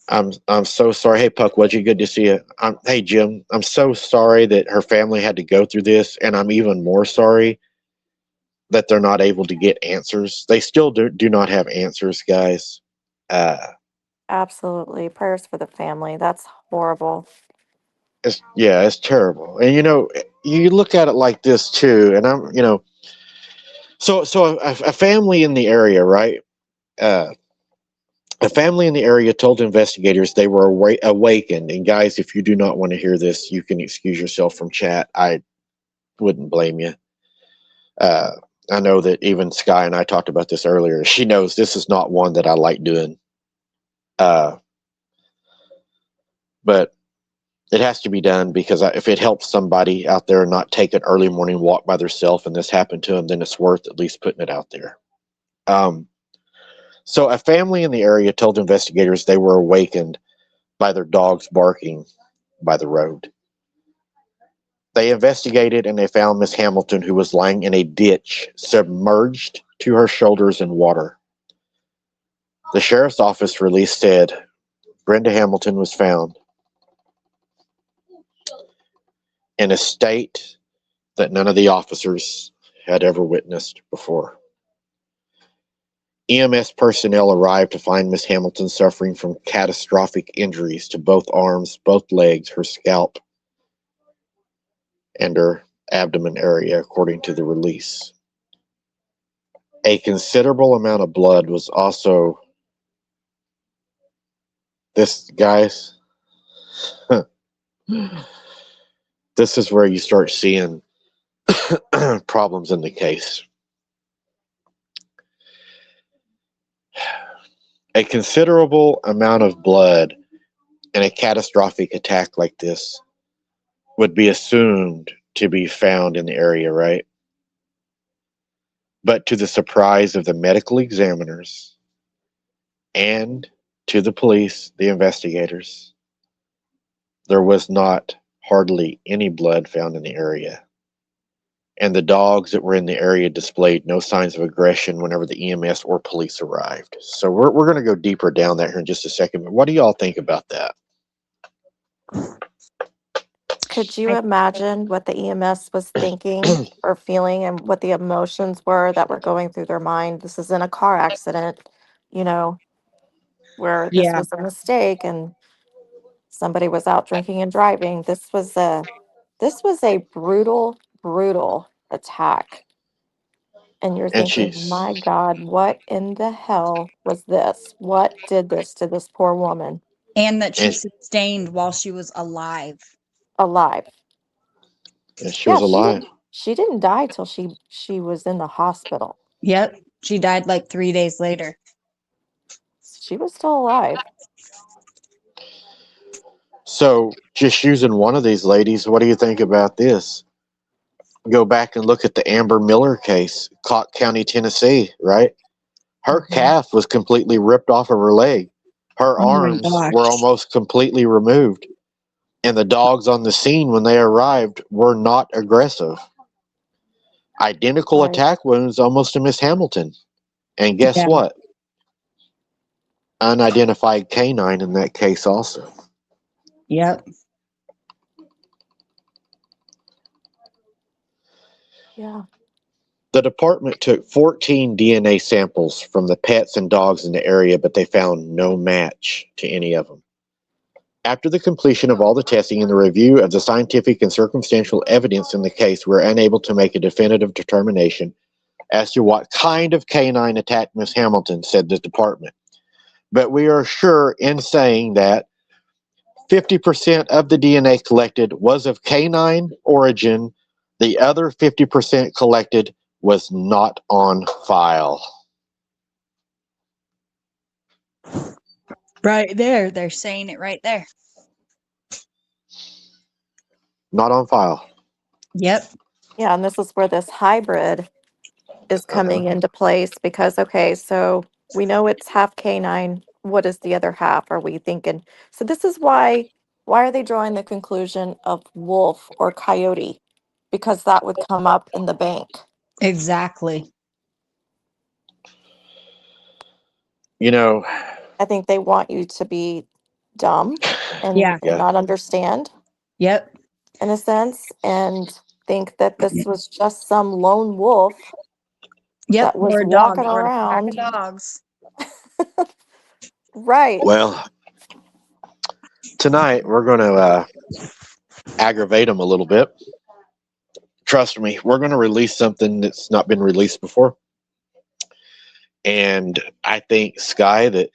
I'm so sorry. Hey, Puck, Wedgie, good to see you. Hey, Jim, I'm so sorry that her family had to go through this, and I'm even more sorry that they're not able to get answers. They still do not have answers, guys. Absolutely. Prayers for the family. That's horrible. It's terrible. And you look at it like this too, and so a family in the area, right? A family in the area told investigators they were awakened. And guys, if you do not want to hear this, you can excuse yourself from chat. I wouldn't blame you. I know that even Sky and I talked about this earlier. She knows this is not one that I like doing. But it has to be done because if it helps somebody out there not take an early morning walk by themselves and this happened to them, then it's worth at least putting it out there. So a family in the area told investigators they were awakened by their dogs barking by the road. They investigated and they found Miss Hamilton, who was lying in a ditch, submerged to her shoulders in water. The sheriff's office release said Brenda Hamilton was found in a state that none of the officers had ever witnessed before. EMS personnel arrived to find Miss Hamilton suffering from catastrophic injuries to both arms, both legs, her scalp, and her abdomen area, according to the release. A considerable amount of blood was also... This, guys, this is where you start seeing problems in the case. A considerable amount of blood in a catastrophic attack like this would be assumed to be found in the area, right? But to the surprise of the medical examiners and to the police, the investigators, there was not hardly any blood found in the area. And the dogs that were in the area displayed no signs of aggression whenever the EMS or police arrived. So we're going to go deeper down that here in just a second. But what do y'all think about that? Could you I- imagine what the EMS was thinking or feeling and what the emotions were that were going through their mind? This is in a car accident, you know, where this Yeah. was a mistake and somebody was out drinking and driving. This was a brutal attack. And you're And thinking, my God, what in the hell was this? What did this to this poor woman? And that she And, sustained while she was alive. Alive. and she Yeah, was alive. she didn't die till she was in the hospital. Yep. She died like 3 days later. She was still alive. So just using one of these ladies, what do you think about this? Go back and look at the Amber Miller case, Clark County, Tennessee, right? Her Mhm. calf was completely ripped off of her leg. Her Oh my arms were gosh. almost completely removed. And the dogs on the scene when they arrived were not aggressive. Identical Right. attack wounds almost to Miss Hamilton. And guess Yeah. what? Unidentified canine in that case also. Yep. Yeah. The department took 14 DNA samples from the pets and dogs in the area, but they found no match to any of them. After the completion of all the testing and the review of the scientific and circumstantial evidence in the case, we're unable to make a definitive determination as to what kind of canine attacked Miss Hamilton, said the department. But we are sure in saying that 50% of the DNA collected was of canine origin. The other 50% collected was not on file. Right there. They're saying it right there. Not on file. Yep. Yeah, and this is where this hybrid is coming into place because, okay, so we know it's half canine. What is the other half? Are we thinking? So this is why are they drawing the conclusion of wolf or coyote? Because that would come up in the bank. Exactly. You know, I think they want you to be dumb and, Yeah. and Yeah. not understand Yep. in a sense and think that this was just some lone wolf Yep. that was Or a dog. walking Or a pack around. of dogs. Right. well, tonight we're going to aggravate them a little bit. Trust me, we're going to release something that's not been released before. And I think, Sky, that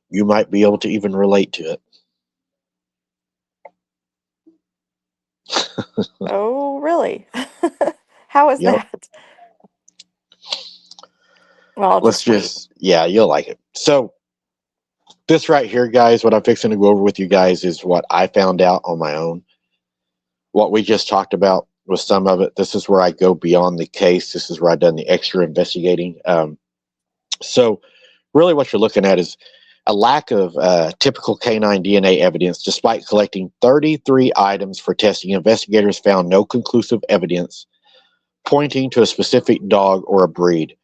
you might be able to even relate to it. Oh, really? How is Yep. that? Well, I'll Let's wait. just, yeah, you'll like it. So, this right here, guys, what I'm fixing to go over with you guys is what I found out on my own. What we just talked about was some of it. This is where I go beyond the case. This is where I've done the extra investigating. So, really, what you're looking at is a lack of typical canine DNA evidence. Despite collecting 33 items for testing, investigators found no conclusive evidence pointing to a specific dog or a breed.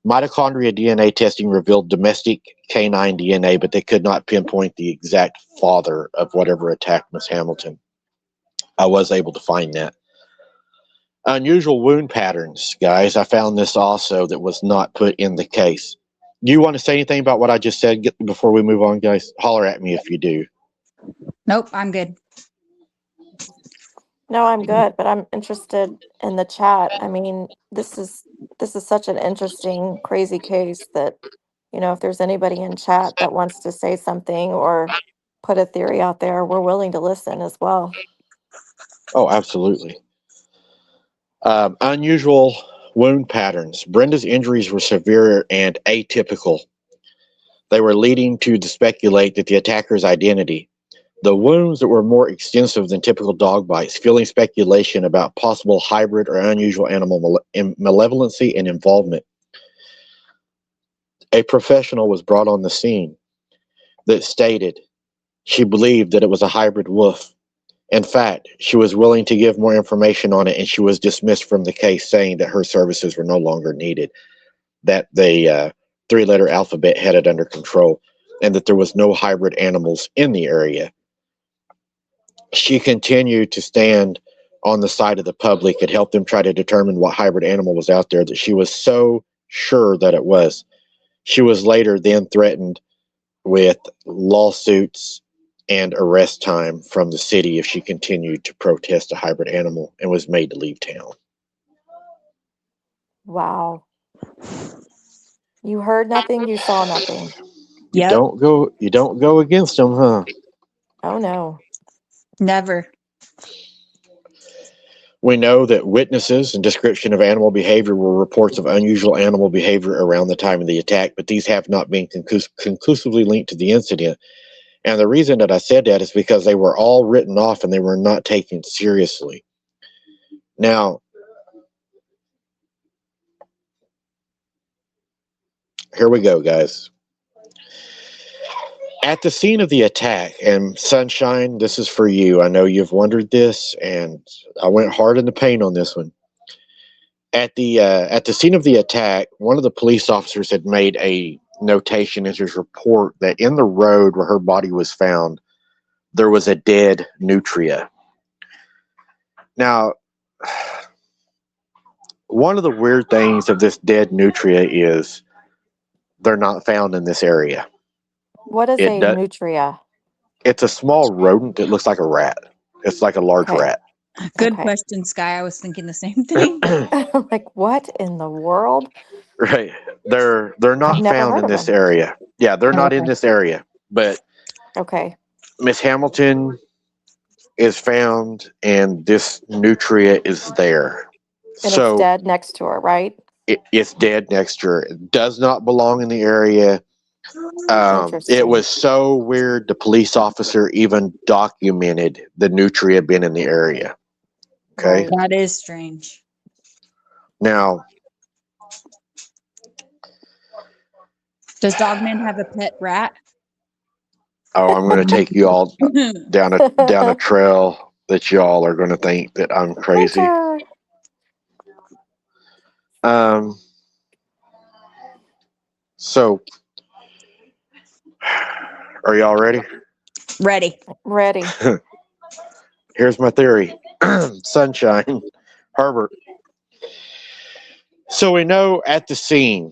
Mitochondria DNA testing revealed domestic canine DNA, but they could not pinpoint the exact father of whatever attacked Miss Hamilton. I was able to find that. Unusual wound patterns, guys. I found this also that was not put in the case. Do you want to say anything about what I just said before we move on, guys? Holler at me if you do. Nope. I'm good. No, I'm good, but I'm interested in the chat. I mean, this is such an interesting, crazy case that, if there's anybody in chat that wants to say something or put a theory out there, we're willing to listen as well. Oh, absolutely. Unusual wound patterns. Brenda's injuries were severe and atypical. They were leading to speculate that the attacker's identity. The wounds that were more extensive than typical dog bites, fueling speculation about possible hybrid or unusual animal malevolency and involvement. A professional was brought on the scene that stated she believed that it was a hybrid wolf. In fact, she was willing to give more information on it, and she was dismissed from the case, saying that her services were no longer needed, that the three-letter alphabet had it under control, and that there was no hybrid animals in the area. She continued to stand on the side of the public and help them try to determine what hybrid animal was out there that she was so sure that it was. She was later then threatened with lawsuits and arrest time from the city if she continued to protest a hybrid animal, and was made to leave town. Wow. You heard nothing, you saw nothing. You Yep. don't go against them, huh? Oh no. Never. We know that witnesses and description of animal behavior were reports of unusual animal behavior around the time of the attack, but these have not been conclusively linked to the incident. And the reason that I said that is because they were all written off and they were not taken seriously. Now, here we go, guys. At the scene of the attack, and Sunshine, this is for you. I know you've wondered this, and I went hard in the paint on this one. At the scene of the attack, one of the police officers had made a notation in his report that in the road where her body was found, there was a dead nutria. Now, one of the weird things of this dead nutria is they're not found in this area. What is a nutria? It's a small rodent. It looks like a rat. It's like a large Okay. rat. Good Okay. question, Sky. I was thinking the same thing. I'm like, what in the world? Right. They're not I've never found heard in of this them. area. Yeah, they're not in Okay. this area. But Okay. Miss Hamilton is found, and this nutria is there. And So it's dead next to her, right? it's dead next to her. It does not belong in the area. Interesting. It was so weird. The police officer even documented the nutria being in the area. Okay. Right. That is strange. Now, Does Dogman have a pet rat? oh, I'm going to take you all down a trail that y'all are going to think that I'm crazy. Hunter. So, are y'all ready? Ready. Ready. Here's my theory. Sunshine, Herbert. So we know at the scene,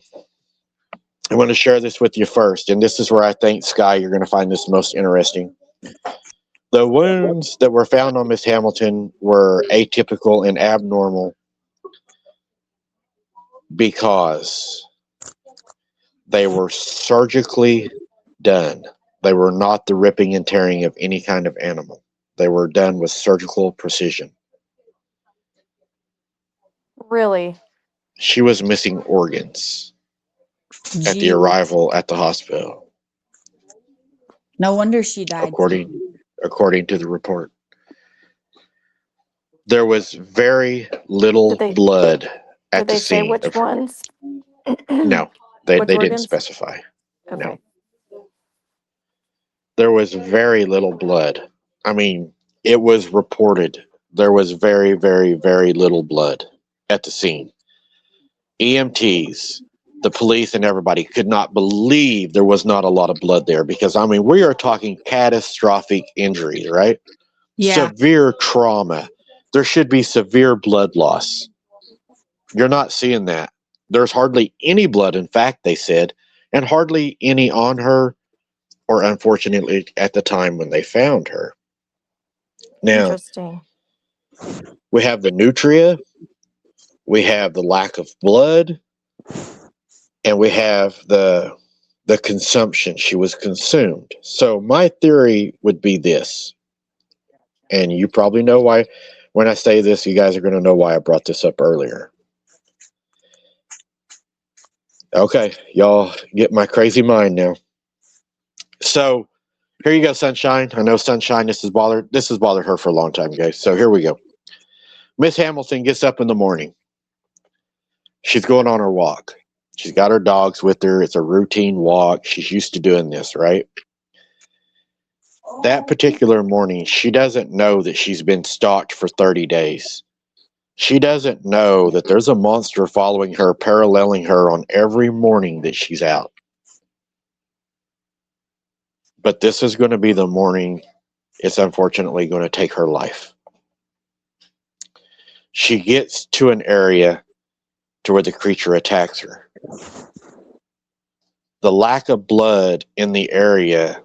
I want to share this with you first, and this is where I think, Sky, you're going to find this most interesting. The wounds that were found on Miss Hamilton were atypical and abnormal because they were surgically done. They were not the ripping and tearing of any kind of animal. They were done with surgical precision. Really? She was missing organs at the Gee, arrival at the hospital, no wonder she died. according to the report. There was very little Did they- blood at Did the they say scene. which ones? No, they Which didn't organs? specify. Okay. There was very little blood. I mean, it was reported there was very, very, very little blood at the scene. EMTs, the police, and everybody could not believe there was not a lot of blood there because, I mean, we are talking catastrophic injuries, right? Yeah. Severe trauma. There should be severe blood loss. You're not seeing that. There's hardly any blood, in fact, they said, and hardly any on her, or unfortunately at the time when they found her. Now, Interesting. we have the nutria, we have the lack of blood, and we have the consumption. She was consumed. So my theory would be this, and you probably know why. When I say this, you guys are going to know why I brought this up earlier. Okay, y'all get my crazy mind now. So here you go, Sunshine. I know Sunshine. This has bothered her for a long time, guys. So here we go. Miss Hamilton gets up in the morning. She's going on her walk. She's got her dogs with her. It's a routine walk. She's used to doing this, right? That particular morning, she doesn't know that she's been stalked for 30 days. She doesn't know that there's a monster following her, paralleling her on every morning that she's out. But this is going to be the morning it's unfortunately going to take her life. She gets to an area to where the creature attacks her. The lack of blood in the area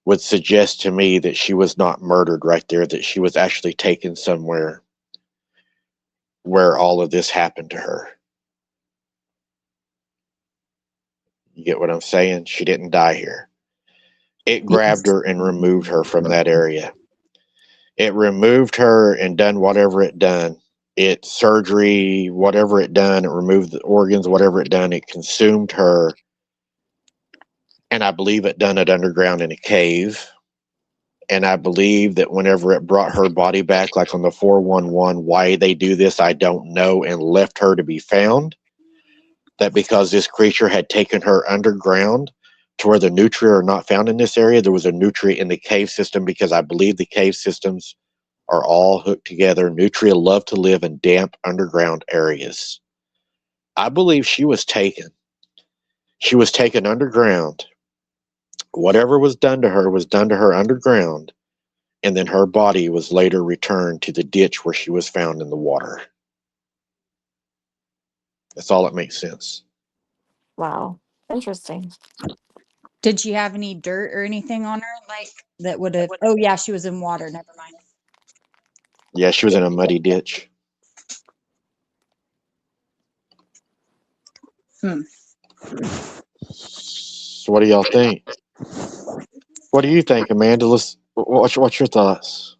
would suggest to me that she was not murdered right there, that she was actually taken somewhere where all of this happened to her. You get what I'm saying? She didn't die here. It grabbed her and removed her from that area. It removed her and done whatever it done. It surgery, whatever it done, it removed the organs, whatever it done, it consumed her. And I believe it done it underground in a cave. And I believe that whenever it brought her body back, like on the 411, why they do this, I don't know, and left her to be found. That because this creature had taken her underground to where the nutria are not found in this area, there was a nutria in the cave system, because I believe the cave systems are all hooked together. Nutria love to live in damp underground areas. I believe she was taken. She was taken underground. Whatever was done to her underground, and then her body was later returned to the ditch where she was found in the water. That's all that makes sense. Wow. Interesting. Did she have any dirt or anything on her, like that would have? Oh yeah, she was in water. Never mind. Yeah, she was in a muddy ditch. So what do y'all think? What do you think, Amanda? What's your thoughts?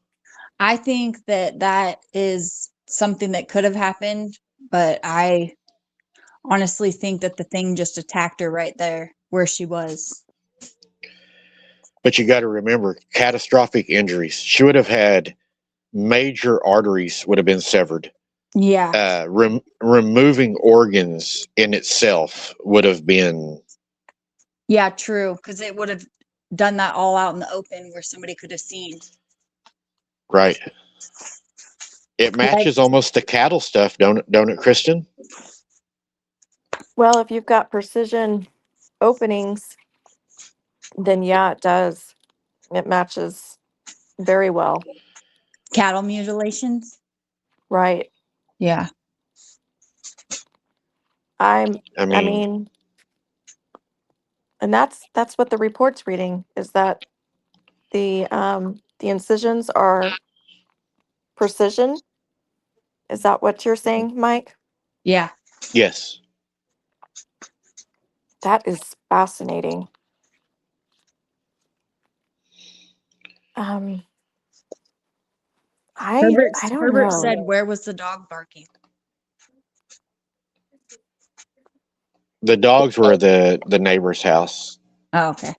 I think that is something that could have happened, but I honestly think that the thing just attacked her right there where she was. But you got to remember, catastrophic injuries. She would have had major arteries would have been severed. Yeah. Removing organs in itself would have been. Yeah, true. Because it would have done that all out in the open where somebody could have seen. Right. It matches almost the cattle stuff, don't it, Kristen? Well, if you've got precision openings, then yeah, it does. It matches very well. Cattle mutilations. Right. Yeah. I mean, and that's what the report's reading, is that the incisions are precision. Is that what you're saying, Mike? Yeah. Yes. That is fascinating. I don't Herbert know. said, "Where was the dog barking?" The dogs were at the neighbor's house. Oh, okay.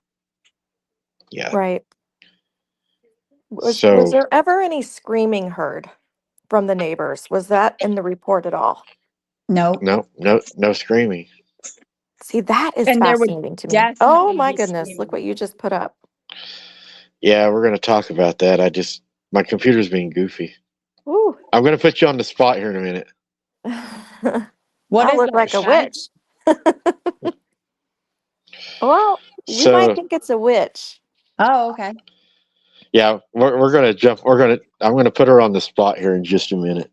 Yeah. Right. Was So there ever any screaming heard from the neighbors? Was that in the report at all? No. no screaming. See, that is And there would fascinating to me. definitely Oh my be goodness, screaming. look what you just put up. Yeah, we're going to talk about that. My computer's being goofy. Ooh. I'm going to put you on the spot here in a minute. What I is look that, like a Shad? witch. Well, you might So, think it's a witch. Oh, okay. yeah, we're going to jump. I'm going to put her on the spot here in just a minute.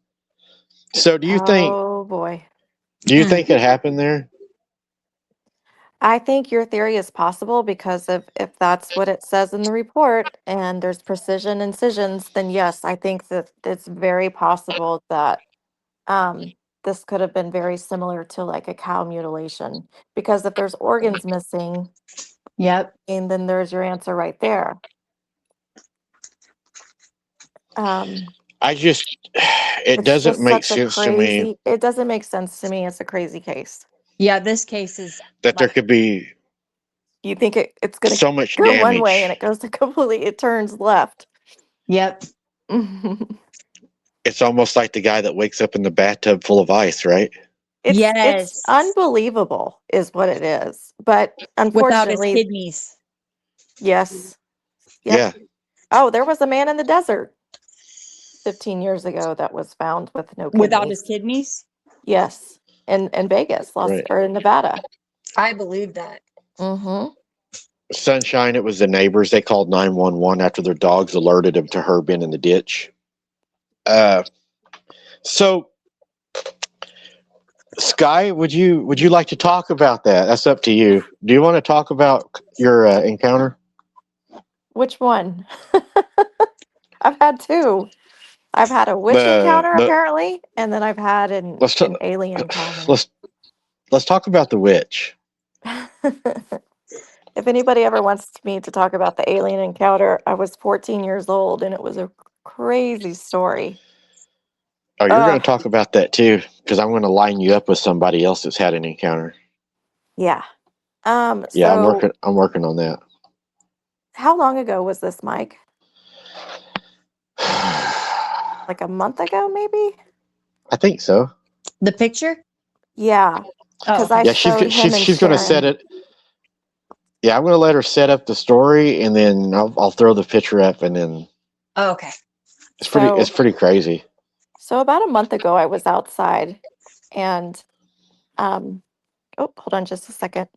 So, do you think Oh boy. it happened there? I think your theory is possible because if that's what it says in the report and there's precision incisions, then yes, I think that it's very possible that this could have been very similar to like a cow mutilation. Because if there's organs missing, Yep. and then there's your answer right there. It It doesn't just make such a sense to me crazy. It doesn't make sense to me. It's a crazy case. Yeah, this case is that there like, could be You think it's going to So much go one way and damage. it goes to it turns left. Yep. It's almost like the guy that wakes up in the bathtub full of ice, right? It's Yes. unbelievable is what it is. But Without his unfortunately, kidneys. yes. Yep. Yeah. Oh, there was a man in the desert 15 years ago that was found with no Without his kidneys. kidneys? Yes. In Vegas, Right. or in Nevada. I believe that. Mm-hmm. Sunshine, it was the neighbors. They called 911 after their dogs alerted them to her being in the ditch. So Sky, would you like to talk about that? That's up to you. Do you want to talk about your encounter? Which one? I've had two. I've had a witch encounter The apparently, and then I've had an let's t- alien encounter. let's talk about the witch. If anybody ever wants me to talk about the alien encounter, I was 14 years old and it was a crazy story. Oh, you're going Ugh, to talk about that too, because I'm going to line you up with somebody else that's had an encounter. yeah. Yeah, So I'm working on that. how long ago was this, Mike? Like a month ago, maybe? I think so. The picture? Yeah, Oh, because I Yeah, showed him and she's going to set Sharon. it. Yeah, I'm going to let her set up the story, and then I'll throw the picture up, and then oh, okay. it's So, pretty crazy. so about a month ago, I was outside, and oh, hold on just a second.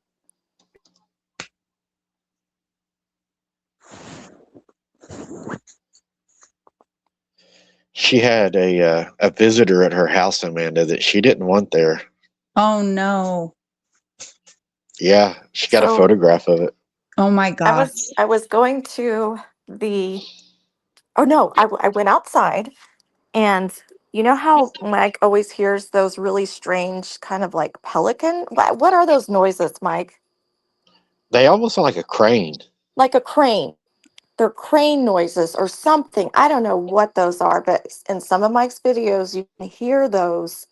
She had a visitor at her house, Amanda, that she didn't want there. Oh no. Yeah, she got a So photograph of it. Oh my gosh. I was going to the. Oh no, I went outside, and you know how Mike always hears those really strange kind of like pelican. What are those noises, Mike? They almost sound like a crane. Like a crane. They're crane noises or something. I don't know what those are, but in some of Mike's videos, you can hear those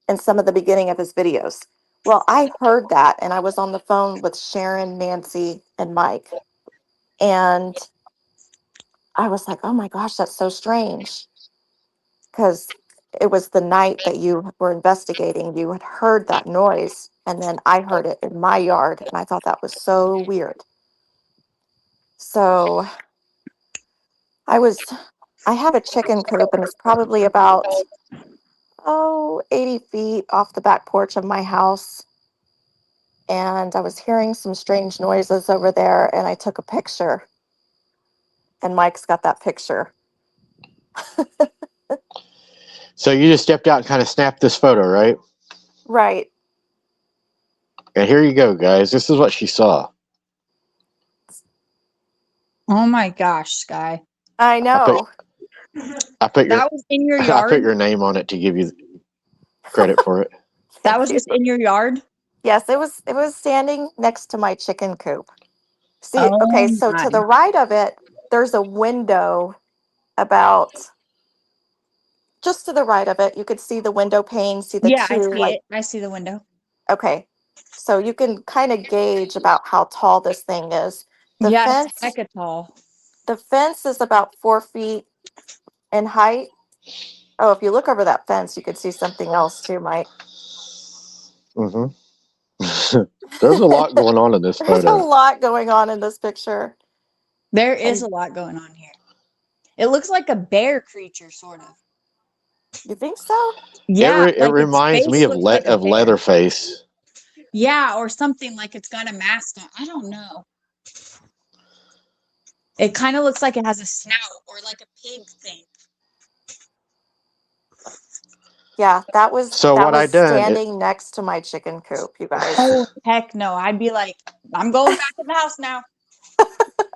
in some of the beginning of his videos. Well, I heard that, and I was on the phone with Sharon, Nancy, and Mike, and I was like, "Oh my gosh, that's so strange," because it was the night that you were investigating. You had heard that noise, and then I heard it in my yard, and I thought that was so weird. So I have a chicken coop, and it's probably about 80 feet off the back porch of my house. And I was hearing some strange noises over there, and I took a picture. And Mike's got that picture. So you just stepped out and kind of snapped this photo, right? Right. And here you go, guys. This is what she saw. Oh my gosh, Sky. I know. I put your That was in your I yard? put your name on it to give you credit for it. That Thank was you. just in your yard? Yes, it was standing next to my chicken coop. See, Oh okay, so to my. the right of it, there's a window about just to the right of it. You could see the window pane, see the Yeah, I two see like it. I see the window. okay. So you can kind of gauge about how tall this thing is. The Yeah, it's fence, hecka tall. the fence is about 4 feet in height. Oh, if you look over that fence, you could see something else too, Mike. Mm-hmm. There's a lot going on in this There's a photo. lot going on in this picture. There is And a lot going on here. It looks like a bear creature, sort of. you think so? Yeah, It like its reminds me face of looks like a bear. Leatherface. Yeah, or something like it's got a mask on. I don't know. It kind of looks like it has a snout or like a pig thing. Yeah, that was So what I done? standing next to my chicken coop, you guys. Oh, heck no. I'd be like, I'm going back to the house now.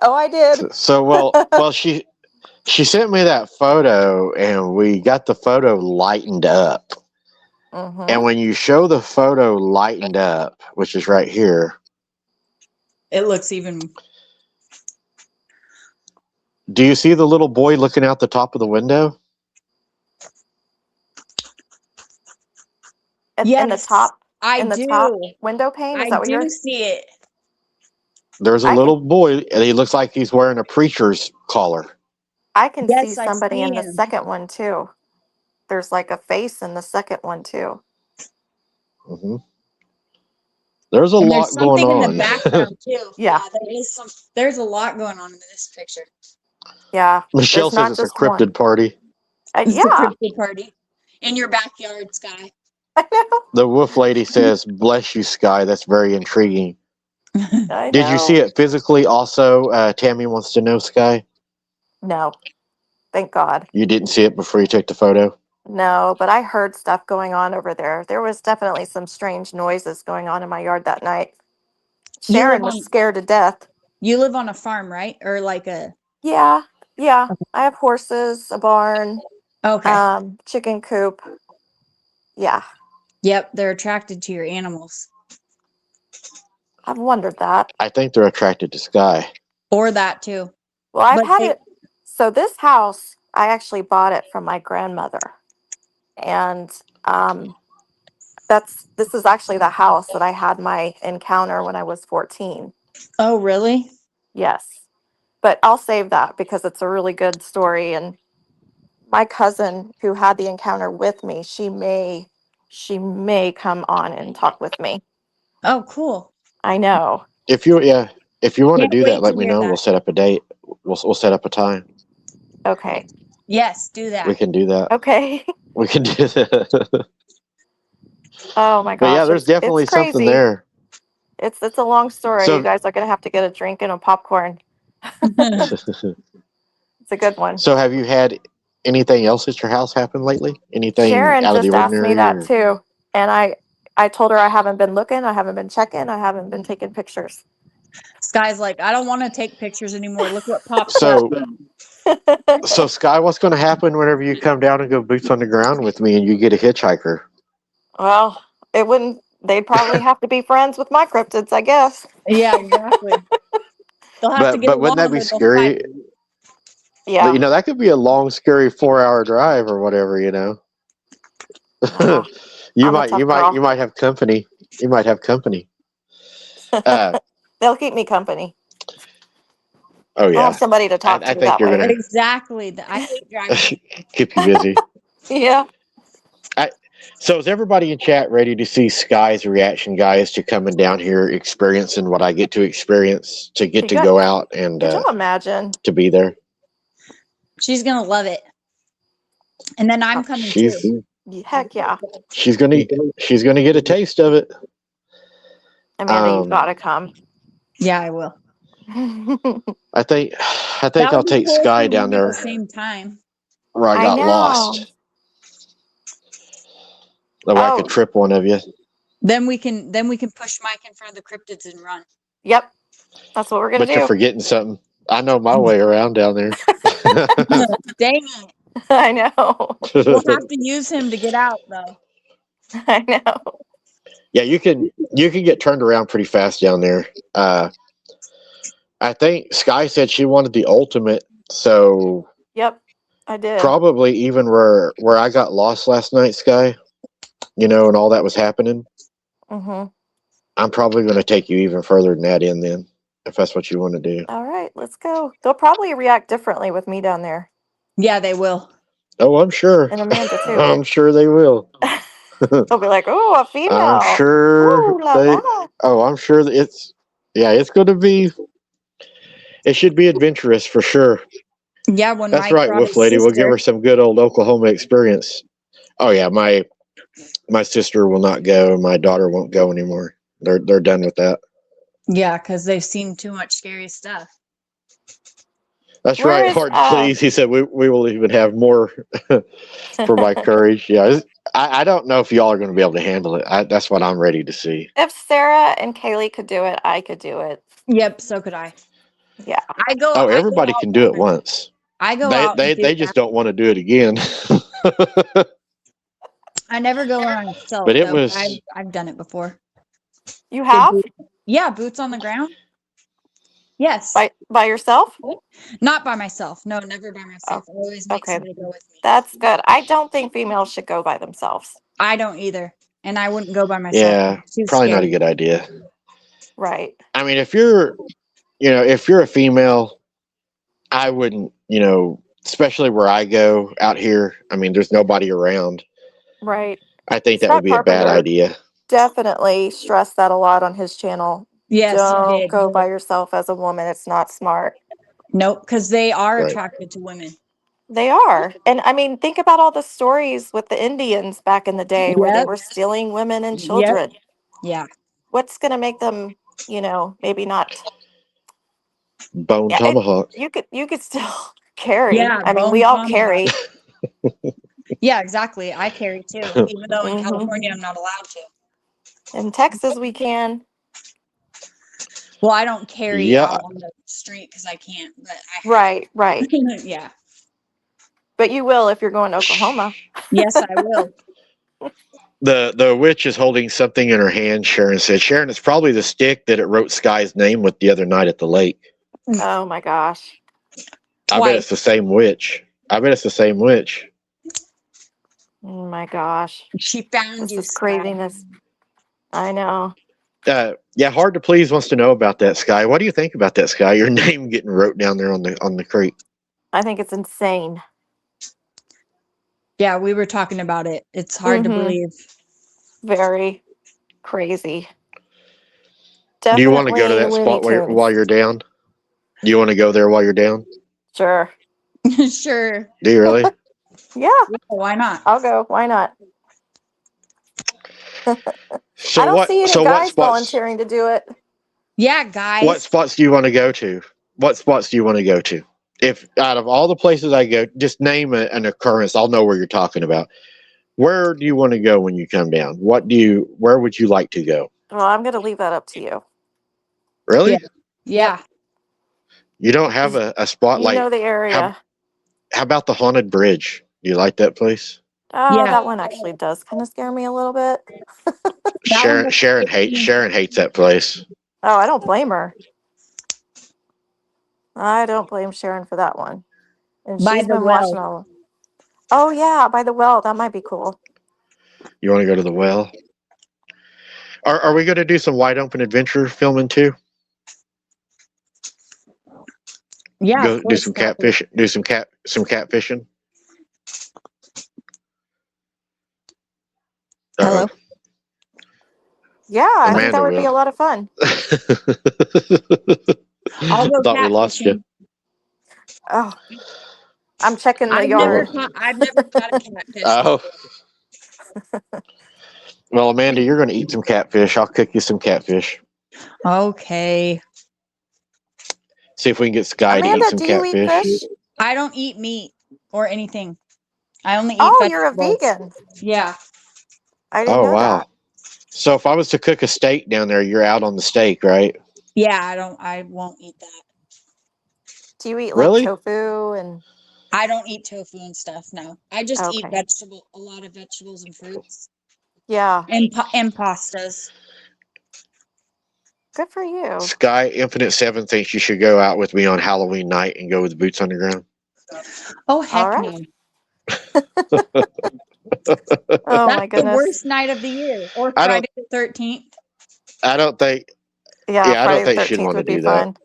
Oh, I did. So well she sent me that photo, and we got the photo lightened up. Mm-hmm. And when you show the photo lightened up, which is right here, It looks even. do you see the little boy looking out the top of the window? In the Yes. top. I in the top do. window pane? Is I that what you're? do see it. There's a I can little boy, and he looks like he's wearing a preacher's collar. I can see Yes, I somebody see in the him. second one too. There's like a face in the second one too. Hmm. There's a And lot there's going something in the on. background too. Yeah. There is some. There's a lot going on in this picture. Yeah. Michelle There's says not it's a just one. cryptid party. It's a Yeah, cryptid party in your backyard, Sky. I know. The wolf lady says, "Bless you, Sky. That's very intriguing." I Did you see know. it physically? Also, Tammy wants to know, Sky. No, thank God. You didn't see it before you took the photo. No, but I heard stuff going on over there. There was definitely some strange noises going on in my yard that night. You live Sharon was on scared to death. you live on a farm, right? Or like a Yeah, yeah. I have horses, a barn, okay. chicken coop. Yeah, Yep, they're attracted to your animals. I've wondered that. I think they're attracted to Sky. Or that too. Well, I've But had they- it. So this house, I actually bought it from my grandmother, and this is actually the house that I had my encounter when I was 14. Oh, really? Yes, but I'll save that because it's a really good story. And my cousin who had the encounter with me, she may come on and talk with me. Oh, cool. I know. If you want to Can't do that, wait let to me hear know. that. We'll set up a date. We'll set up a time. Okay. Yes, do that. We can do that. Okay. We can do that. Oh my But gosh. yeah, there's definitely it's crazy. something there. It's a long story. So- You guys are gonna have to get a drink and a popcorn. It's a good one. So, have you had anything else at your house happen lately? Anything Sharon out of the just asked me ordinary? that or- too. And I told her I haven't been looking, I haven't been checking, I haven't been taking pictures. Sky's like, I don't want to take pictures anymore. Look what pops So, up. so Sky, what's going to happen whenever you come down and go boots on the ground with me, and you get a hitchhiker? Well, they'd probably have to be friends with my cryptids, I guess. Yeah, exactly. They'll have to get But wouldn't that along be or they'll scary? fight. Yeah. But, that could be a long, scary 4-hour drive or whatever. Wow. you I'm a might, tough you might, girl. you might have company. You might have company. They'll keep me company. Oh I'll yeah, have somebody to talk I to think that you're way. gonna Exactly. I hate driving. keep you busy. Yeah. So is everybody in chat ready to see Sky's reaction, guys, to coming down here, experiencing what I get to experience, to get to go out and Could you imagine? to be there? She's gonna love it. And then I'm coming She's too. Heck yeah. she's gonna get a taste of it. Amanda, you've got to come. Yeah, I will. I think That I'll would be take cool if Sky we down went at there the same time. where I I got know. lost. That way I Oh. could trip one of you. Then we can push Mike in front of the cryptids and run. Yep. That's what we're going But to you're do. forgetting something. I know my way around down there. Dang it. I know. We'll have to use him to get out though. I know. Yeah, you can get turned around pretty fast down there. I think Sky said she wanted the ultimate, so Yep. I did. probably even where I got lost last night, Sky, and all that was happening. Mm-hmm. I'm probably going to take you even further than that in then, if that's what you want to do. All right, let's go. They'll probably react differently with me down there. Yeah, they will. Oh, I'm sure. And Amanda too. I'm sure they will. They'll be like, "Oh, a female." I'm sure Ooh, la they. la. Oh, I'm sure that it's going to be. It should be adventurous for sure. Yeah, when That's Mike right, brought Wolf his Lady. We'll give sister. her some good old Oklahoma experience. Oh yeah, my sister will not go. My daughter won't go anymore. They're done with that. Yeah, because they've seen too much scary stuff. That's Where right. is, Hard please. He said we will even have more for my courage. Yeah, I don't know if y'all are going to be able to handle it. That's what I'm ready to see. If Sarah and Kaylee could do it, I could do it. Yep, so could I. Yeah. I go. Oh, I go everybody out can do it and- once. I go They out. and do they just that. don't want to do it again. I never go on myself. But it though. was- I've done it before. You have? Yeah, boots on the ground. Yes. By yourself? Not by myself. No, never by myself. I always make okay. somebody go with me. That's good. I don't think females should go by themselves. I don't either. and I wouldn't go by myself. Yeah, Too probably not a scary. good idea. Right. I mean, if you're a female, I wouldn't, especially where I go out here. I mean, there's nobody around. Right. I think that would Scott be a bad Carpenter idea. definitely stressed that a lot on his channel. Yes, he Don't did. go by yourself as a woman. It's not smart. Nope, because they are Right. attracted to women. They are. And I mean, think about all the stories with the Indians back in the day where they Yep. were stealing women and Yep. children. Yeah. What's going to make them, maybe not? Bone Yeah, tomahawk. you could still carry. Yeah, I mean, bone we all tomahawk. carry. Yeah, exactly. I carry too, even though in Mhm. California I'm not allowed to. In Texas, we can. Well, I don't carry Yeah. out on the street because I can't, but I have. Right, right. Yeah. But you will if you're going to Oklahoma. Yes, I will. The witch is holding something in her hand, Sharon said. Sharon, it's probably the stick that it wrote Sky's name with the other night at the lake. Oh my gosh. I bet it's the same witch. Oh my gosh. She found This you, is Sky. craziness. I know. Yeah, Hard to Please wants to know about that, Sky. What do you think about that, Sky? Your name getting wrote down there on the creek. I think it's insane. Yeah, we were talking about it. It's hard to Mhm. believe. Very crazy. Do you want to go to Definitely that Looney spot while Tunes. you're down? Do you want to go there while you're down? Sure. Sure. Do you really? Yeah, Yeah, why not? I'll go. Why not? So I don't what? see any So what guys spots? volunteering to do it. Yeah, guys. What spots do you want to go to? What spots do you want to go to? If out of all the places I go, just name an occurrence. I'll know where you're talking about. Where do you want to go when you come down? Where would you like to go? Well, I'm going to leave that up to you. Really? Yeah. You don't have a spot You like, know the area. how about the Haunted Bridge? Do you like that place? Oh, Yeah. that one actually does kind of scare me a little bit. That one Sharon hates that place. Oh, I don't blame her. I don't blame Sharon for that one. And By she's the been well. watching all. Oh yeah, by the well. That might be cool. You want to go to the well? Are we going to do some wide open adventure filming too? Yeah. Go of do course, some Kathy. catfish. Do some catfishing. Hello. Yeah, I think Amanda that would be will. a lot of fun. I'll go Thought we lost you. catfishing. Oh, I'm checking the I've never yard. caught a catfish. Oh. Well, Amanda, you're going to eat some catfish. I'll cook you some catfish. Okay. See if we can get Sky to eat Amanda, some do you eat catfish. fish? I don't eat meat or anything. I only eat Oh, you're a vegetables. vegan. Yeah. I didn't Oh, know wow. that. So if I was to cook a steak down there, you're out on the steak, right? Yeah, I won't eat that. Do you eat Really? like tofu and? I don't eat tofu and stuff. No, I just eat Okay. a lot of vegetables and fruits Yeah, and pastas. good for you. Sky Infinite 7 thinks you should go out with me on Halloween night and go with Boots on the Ground. Oh heck right. no! Oh That's my the goodness. worst night of the year. Or I don't- Friday the 13th. I don't think Yeah, I Friday don't the think she'd 13th want to would be do that. fun.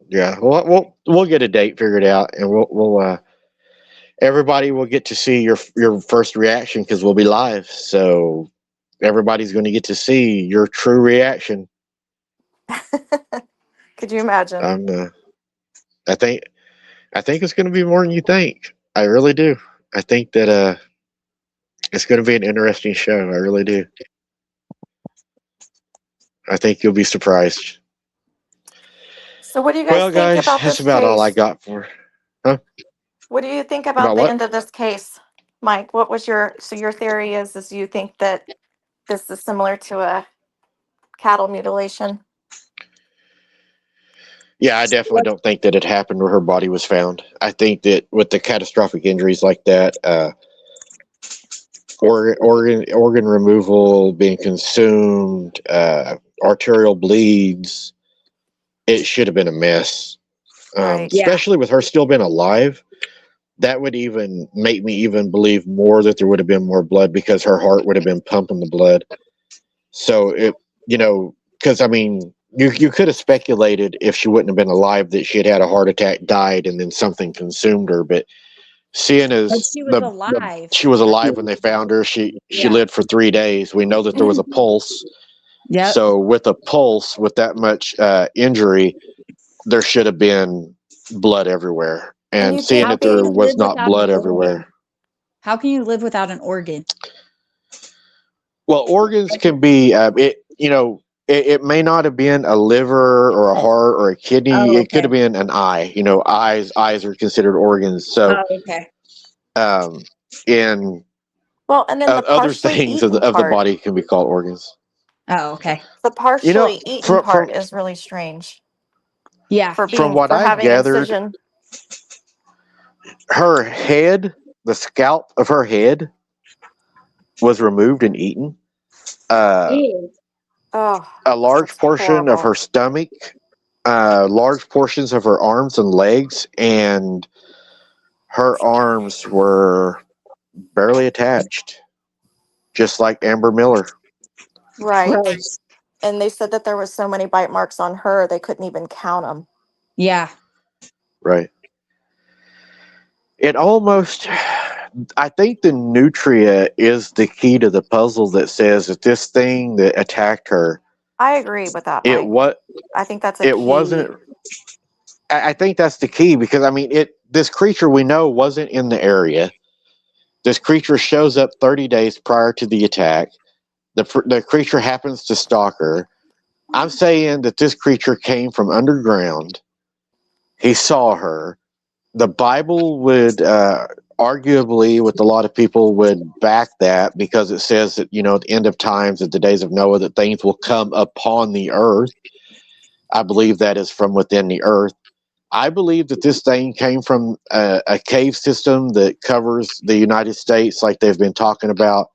Yeah, we'll get a date figured out, and we'll everybody will get to see your first reaction because we'll be live. So everybody's going to get to see your true reaction. Could you imagine? I think it's going to be more than you think. I really do. I think that it's going to be an interesting show. I really do. I think you'll be surprised. So what do you guys Well, think guys, about that's this about all I case? got for. What do you think About about the what? end of this case? Mike, what was your theory is you think that this is similar to a cattle mutilation? Yeah, I definitely don't think that it happened where her body was found. I think that with the catastrophic injuries like that, organ removal, being consumed, arterial bleeds, it should have been a mess. Right. Yeah. Especially with her still being alive. that would even make me even believe more that there would have been more blood because her heart would have been pumping the blood. So it, because I mean, you could have speculated if she wouldn't have been alive that she had had a heart attack, died, and then something consumed her. But seeing But as she was alive. she was alive when they found her, she Yeah. lived for 3 days. We know that there was a pulse. Yep. So with a pulse, with that much injury, there should have been blood everywhere. And And you seeing think that there you was live not without blood an organ? everywhere. How can you live without an organ? Well, organs can be it may not have been a liver or a heart or a kidney. Oh, It could have okay. been an eye. Eyes are considered organs. So Oh, okay. in well, and then the other partially things of eaten the part. body can be called organs. Oh, okay. The partially eaten from part is really strange Yeah. from what for I having gathered, incision. her head, the scalp of her head, was removed and eaten. Oh, A large that's portion of horrible. her stomach, large portions of her arms and legs, and her arms were barely attached, just like Amber Miller. Right. Gross. And they said that there was so many bite marks on her they couldn't even count them. Yeah. Right. It almost, I think the nutria is the key to the puzzle that says that this thing that attacked her, I agree with that, it Mike. what I think that's a it key. wasn't. I think that's the key because I mean this creature we know wasn't in the area. This creature shows up 30 days prior to the attack. The creature happens to stalk her. I'm saying that this creature came from underground. He saw her. The Bible would arguably, with a lot of people, would back that because it says that, at the end of times, at the days of Noah, that things will come upon the earth. I believe that is from within the earth. I believe that this thing came from a cave system that covers the United States, like they've been talking about.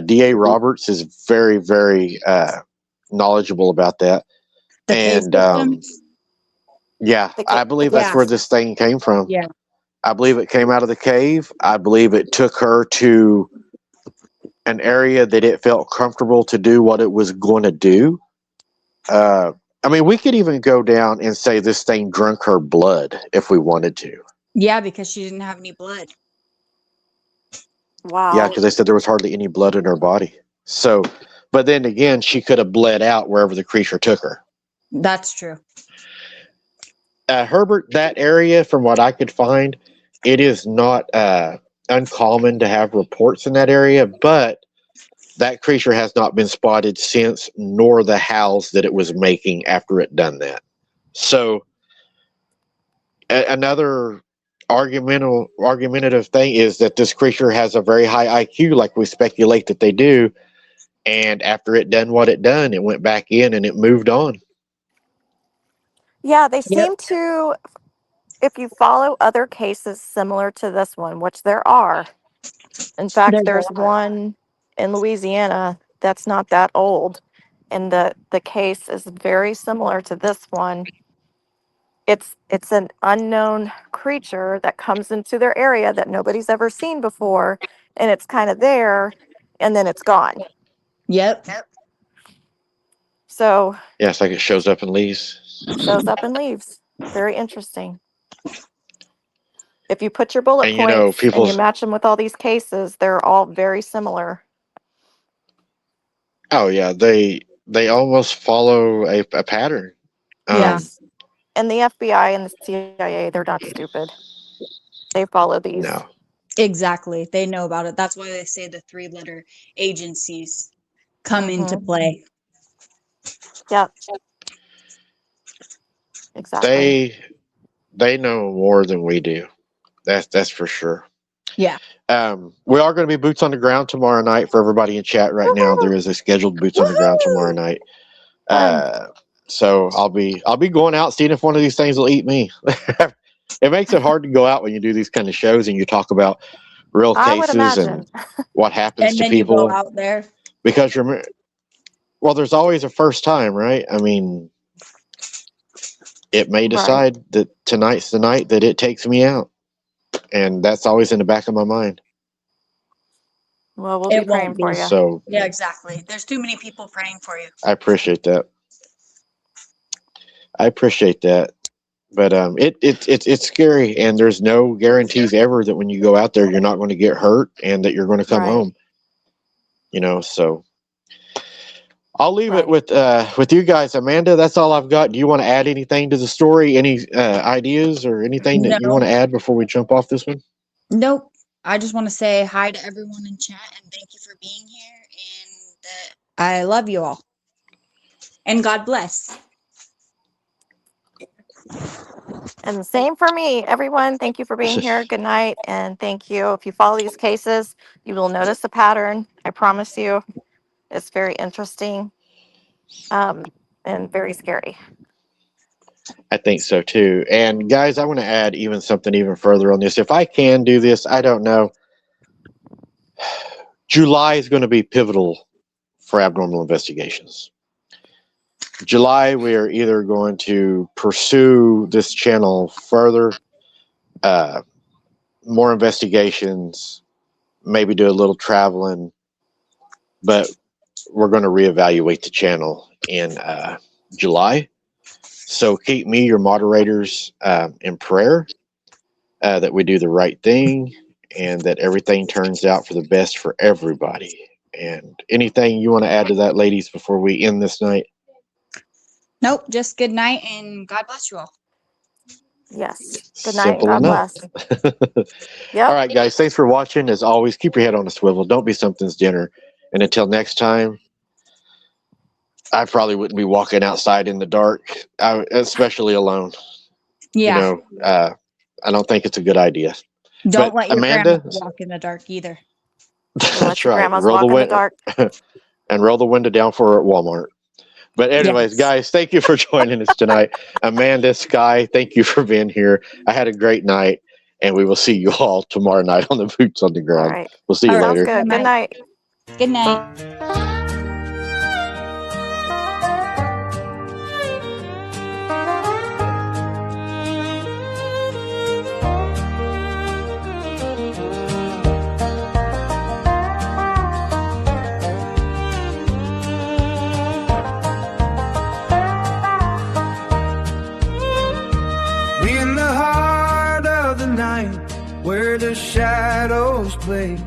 D.A. Roberts is very, very knowledgeable about that. The cave system? Yeah, I believe that's Yeah. where this thing came from. Yeah. I believe it came out of the cave. I believe it took her to an area that it felt comfortable to do what it was going to do. I mean, we could even go down and say this thing drank her blood if we wanted to. Yeah, because she didn't have any blood. Wow. Yeah, because they said there was hardly any blood in her body. So, but then again, she could have bled out wherever the creature took her. That's true. Herbert, that area, from what I could find, it is not uncommon to have reports in that area, but that creature has not been spotted since, nor the howls that it was making after it done that. So, another argumentative thing is that this creature has a very high IQ, like we speculate that they do. And after it done what it done, it went back in and it moved on. Yeah, they Yep. seem to, if you follow other cases similar to this one, which there are. In fact, there's one in Louisiana that's not that old, and the case is very similar to this one. It's an unknown creature that comes into their area that nobody's ever seen before, and it's kind of there, and then it's gone. Yep. So Yeah, it's like it shows up and leaves. shows up and leaves. Very interesting. If you put your bullet And, points and you people's, match them with all these cases, they're all very similar. oh yeah, they almost follow a pattern. Yes. And the FBI and the CIA, they're not stupid. They follow these. No. Exactly. They know about it. That's why they say the 3-letter agencies come into play. Yep. Exactly. They know more than we do. That's for sure. Yeah. We are going to be boots on the ground tomorrow night for everybody in chat right now. There is a scheduled boots on the ground tomorrow night. So I'll be going out seeing if one of these things will eat me. It makes it hard to go out when you do these kind of shows and you talk about real I would cases imagine. and what happens And to then you people. go out there. Because well, there's always a first time, right? I mean, it may decide that tonight's the night that it takes me out. and that's always in the back of my mind. Well, we'll It be praying won't for be. you. So Yeah, exactly. There's too many people praying for you. I appreciate that. But it's scary, and there's no guarantees ever that when you go out there, you're not going to get hurt and that you're going to come Right. home. So I'll leave it Right. with you guys. Amanda, that's all I've got. Do you want to add anything to the story? Any ideas or anything that you want to No, add before we jump off this one? nope. I just want to say hi to everyone in chat and thank you for being here and that I love you all. And God bless. And same for me, everyone. Thank you for being here. Good night, and thank you. If you follow these cases, you will notice a pattern. I promise you. It's very interesting, and very scary. I think so too. And guys, I want to add something even further on this. If I can do this, I don't know. July is going to be pivotal for abnormal investigations. July, we are either going to pursue this channel further, more investigations, maybe do a little traveling, but we're going to reevaluate the channel in July. So keep me, your moderators, in prayer that we do the right thing and that everything turns out for the best for everybody. And anything you want to add to that, ladies, before we end this night? Nope, just good night and God bless you all. Yes. Good night and Simple God enough. bless. Yep. All right, guys, thanks for watching. As always, keep your head on a swivel. Don't be something's dinner. And until next time, I probably wouldn't be walking outside in the dark, especially alone. Yeah. I don't think it's a good idea. Don't But let your Amanda, grandma walk in the dark either. Don't let that's your right. grandmas walk in the dark. And roll the window down for her at Walmart. But anyways, Yes. guys, thank you for joining us tonight. Amanda, Sky, thank you for being here. I had a great night, and we will see you all tomorrow night on the Boots on the All Ground. right. We'll see you All right. later. Sounds good. Good night. Good night. In the heart of the night, where the shadows play,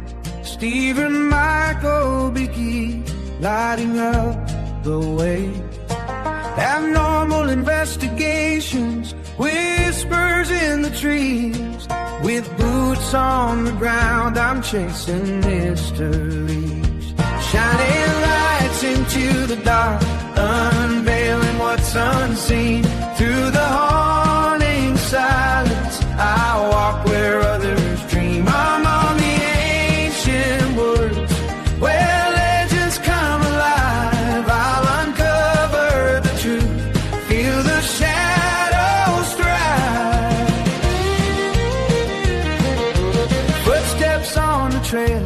Stephen Michael Bickey lighting up the way. Abnormal investigations, whispers in the trees. With boots on the ground, I'm chasing mysteries. Shining lights into the dark, unveiling what's unseen. Through the haunting silence, I walk where others dream. I'm on the ancient woods, where legends come alive. I'll uncover the truth, feel the shadows thrive. Footsteps on the trail,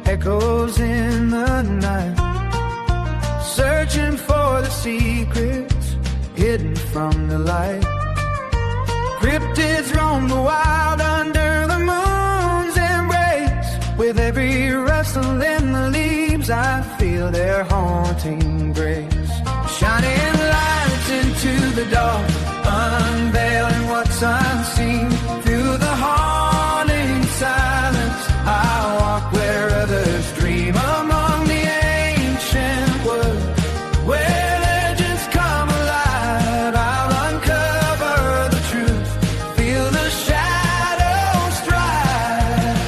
echoes in the night, searching for the secrets hidden from the light. Cryptids roam the wild under the moon's embrace. With every rustle in the leaves, I feel their haunting grace. Shining lights into the dark, unveiling what's unseen. Through the haunting silence, I walk where others dream. Among the ancient woods, where legends come alive, I'll uncover the truth, feel the shadows thrive.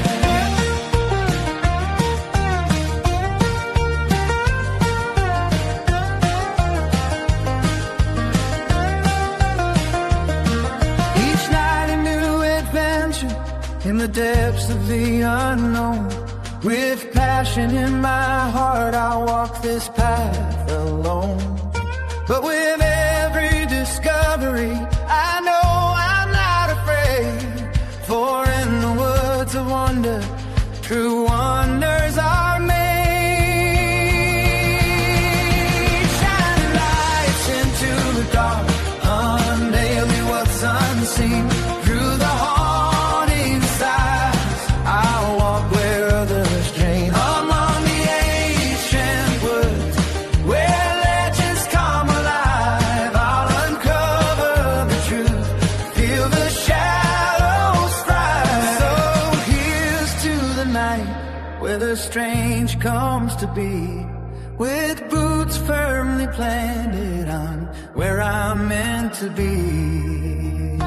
Each night a new adventure in the depths of the unknown. With passion in my heart, I'll walk this path alone. But with every discovery, I know I'm not afraid. For in the woods of wonder, true wonders are made. Shining lights into the dark, unveiling what's unseen. Through the haunting silence, where the strange comes to be, with boots firmly planted on where I'm meant to be.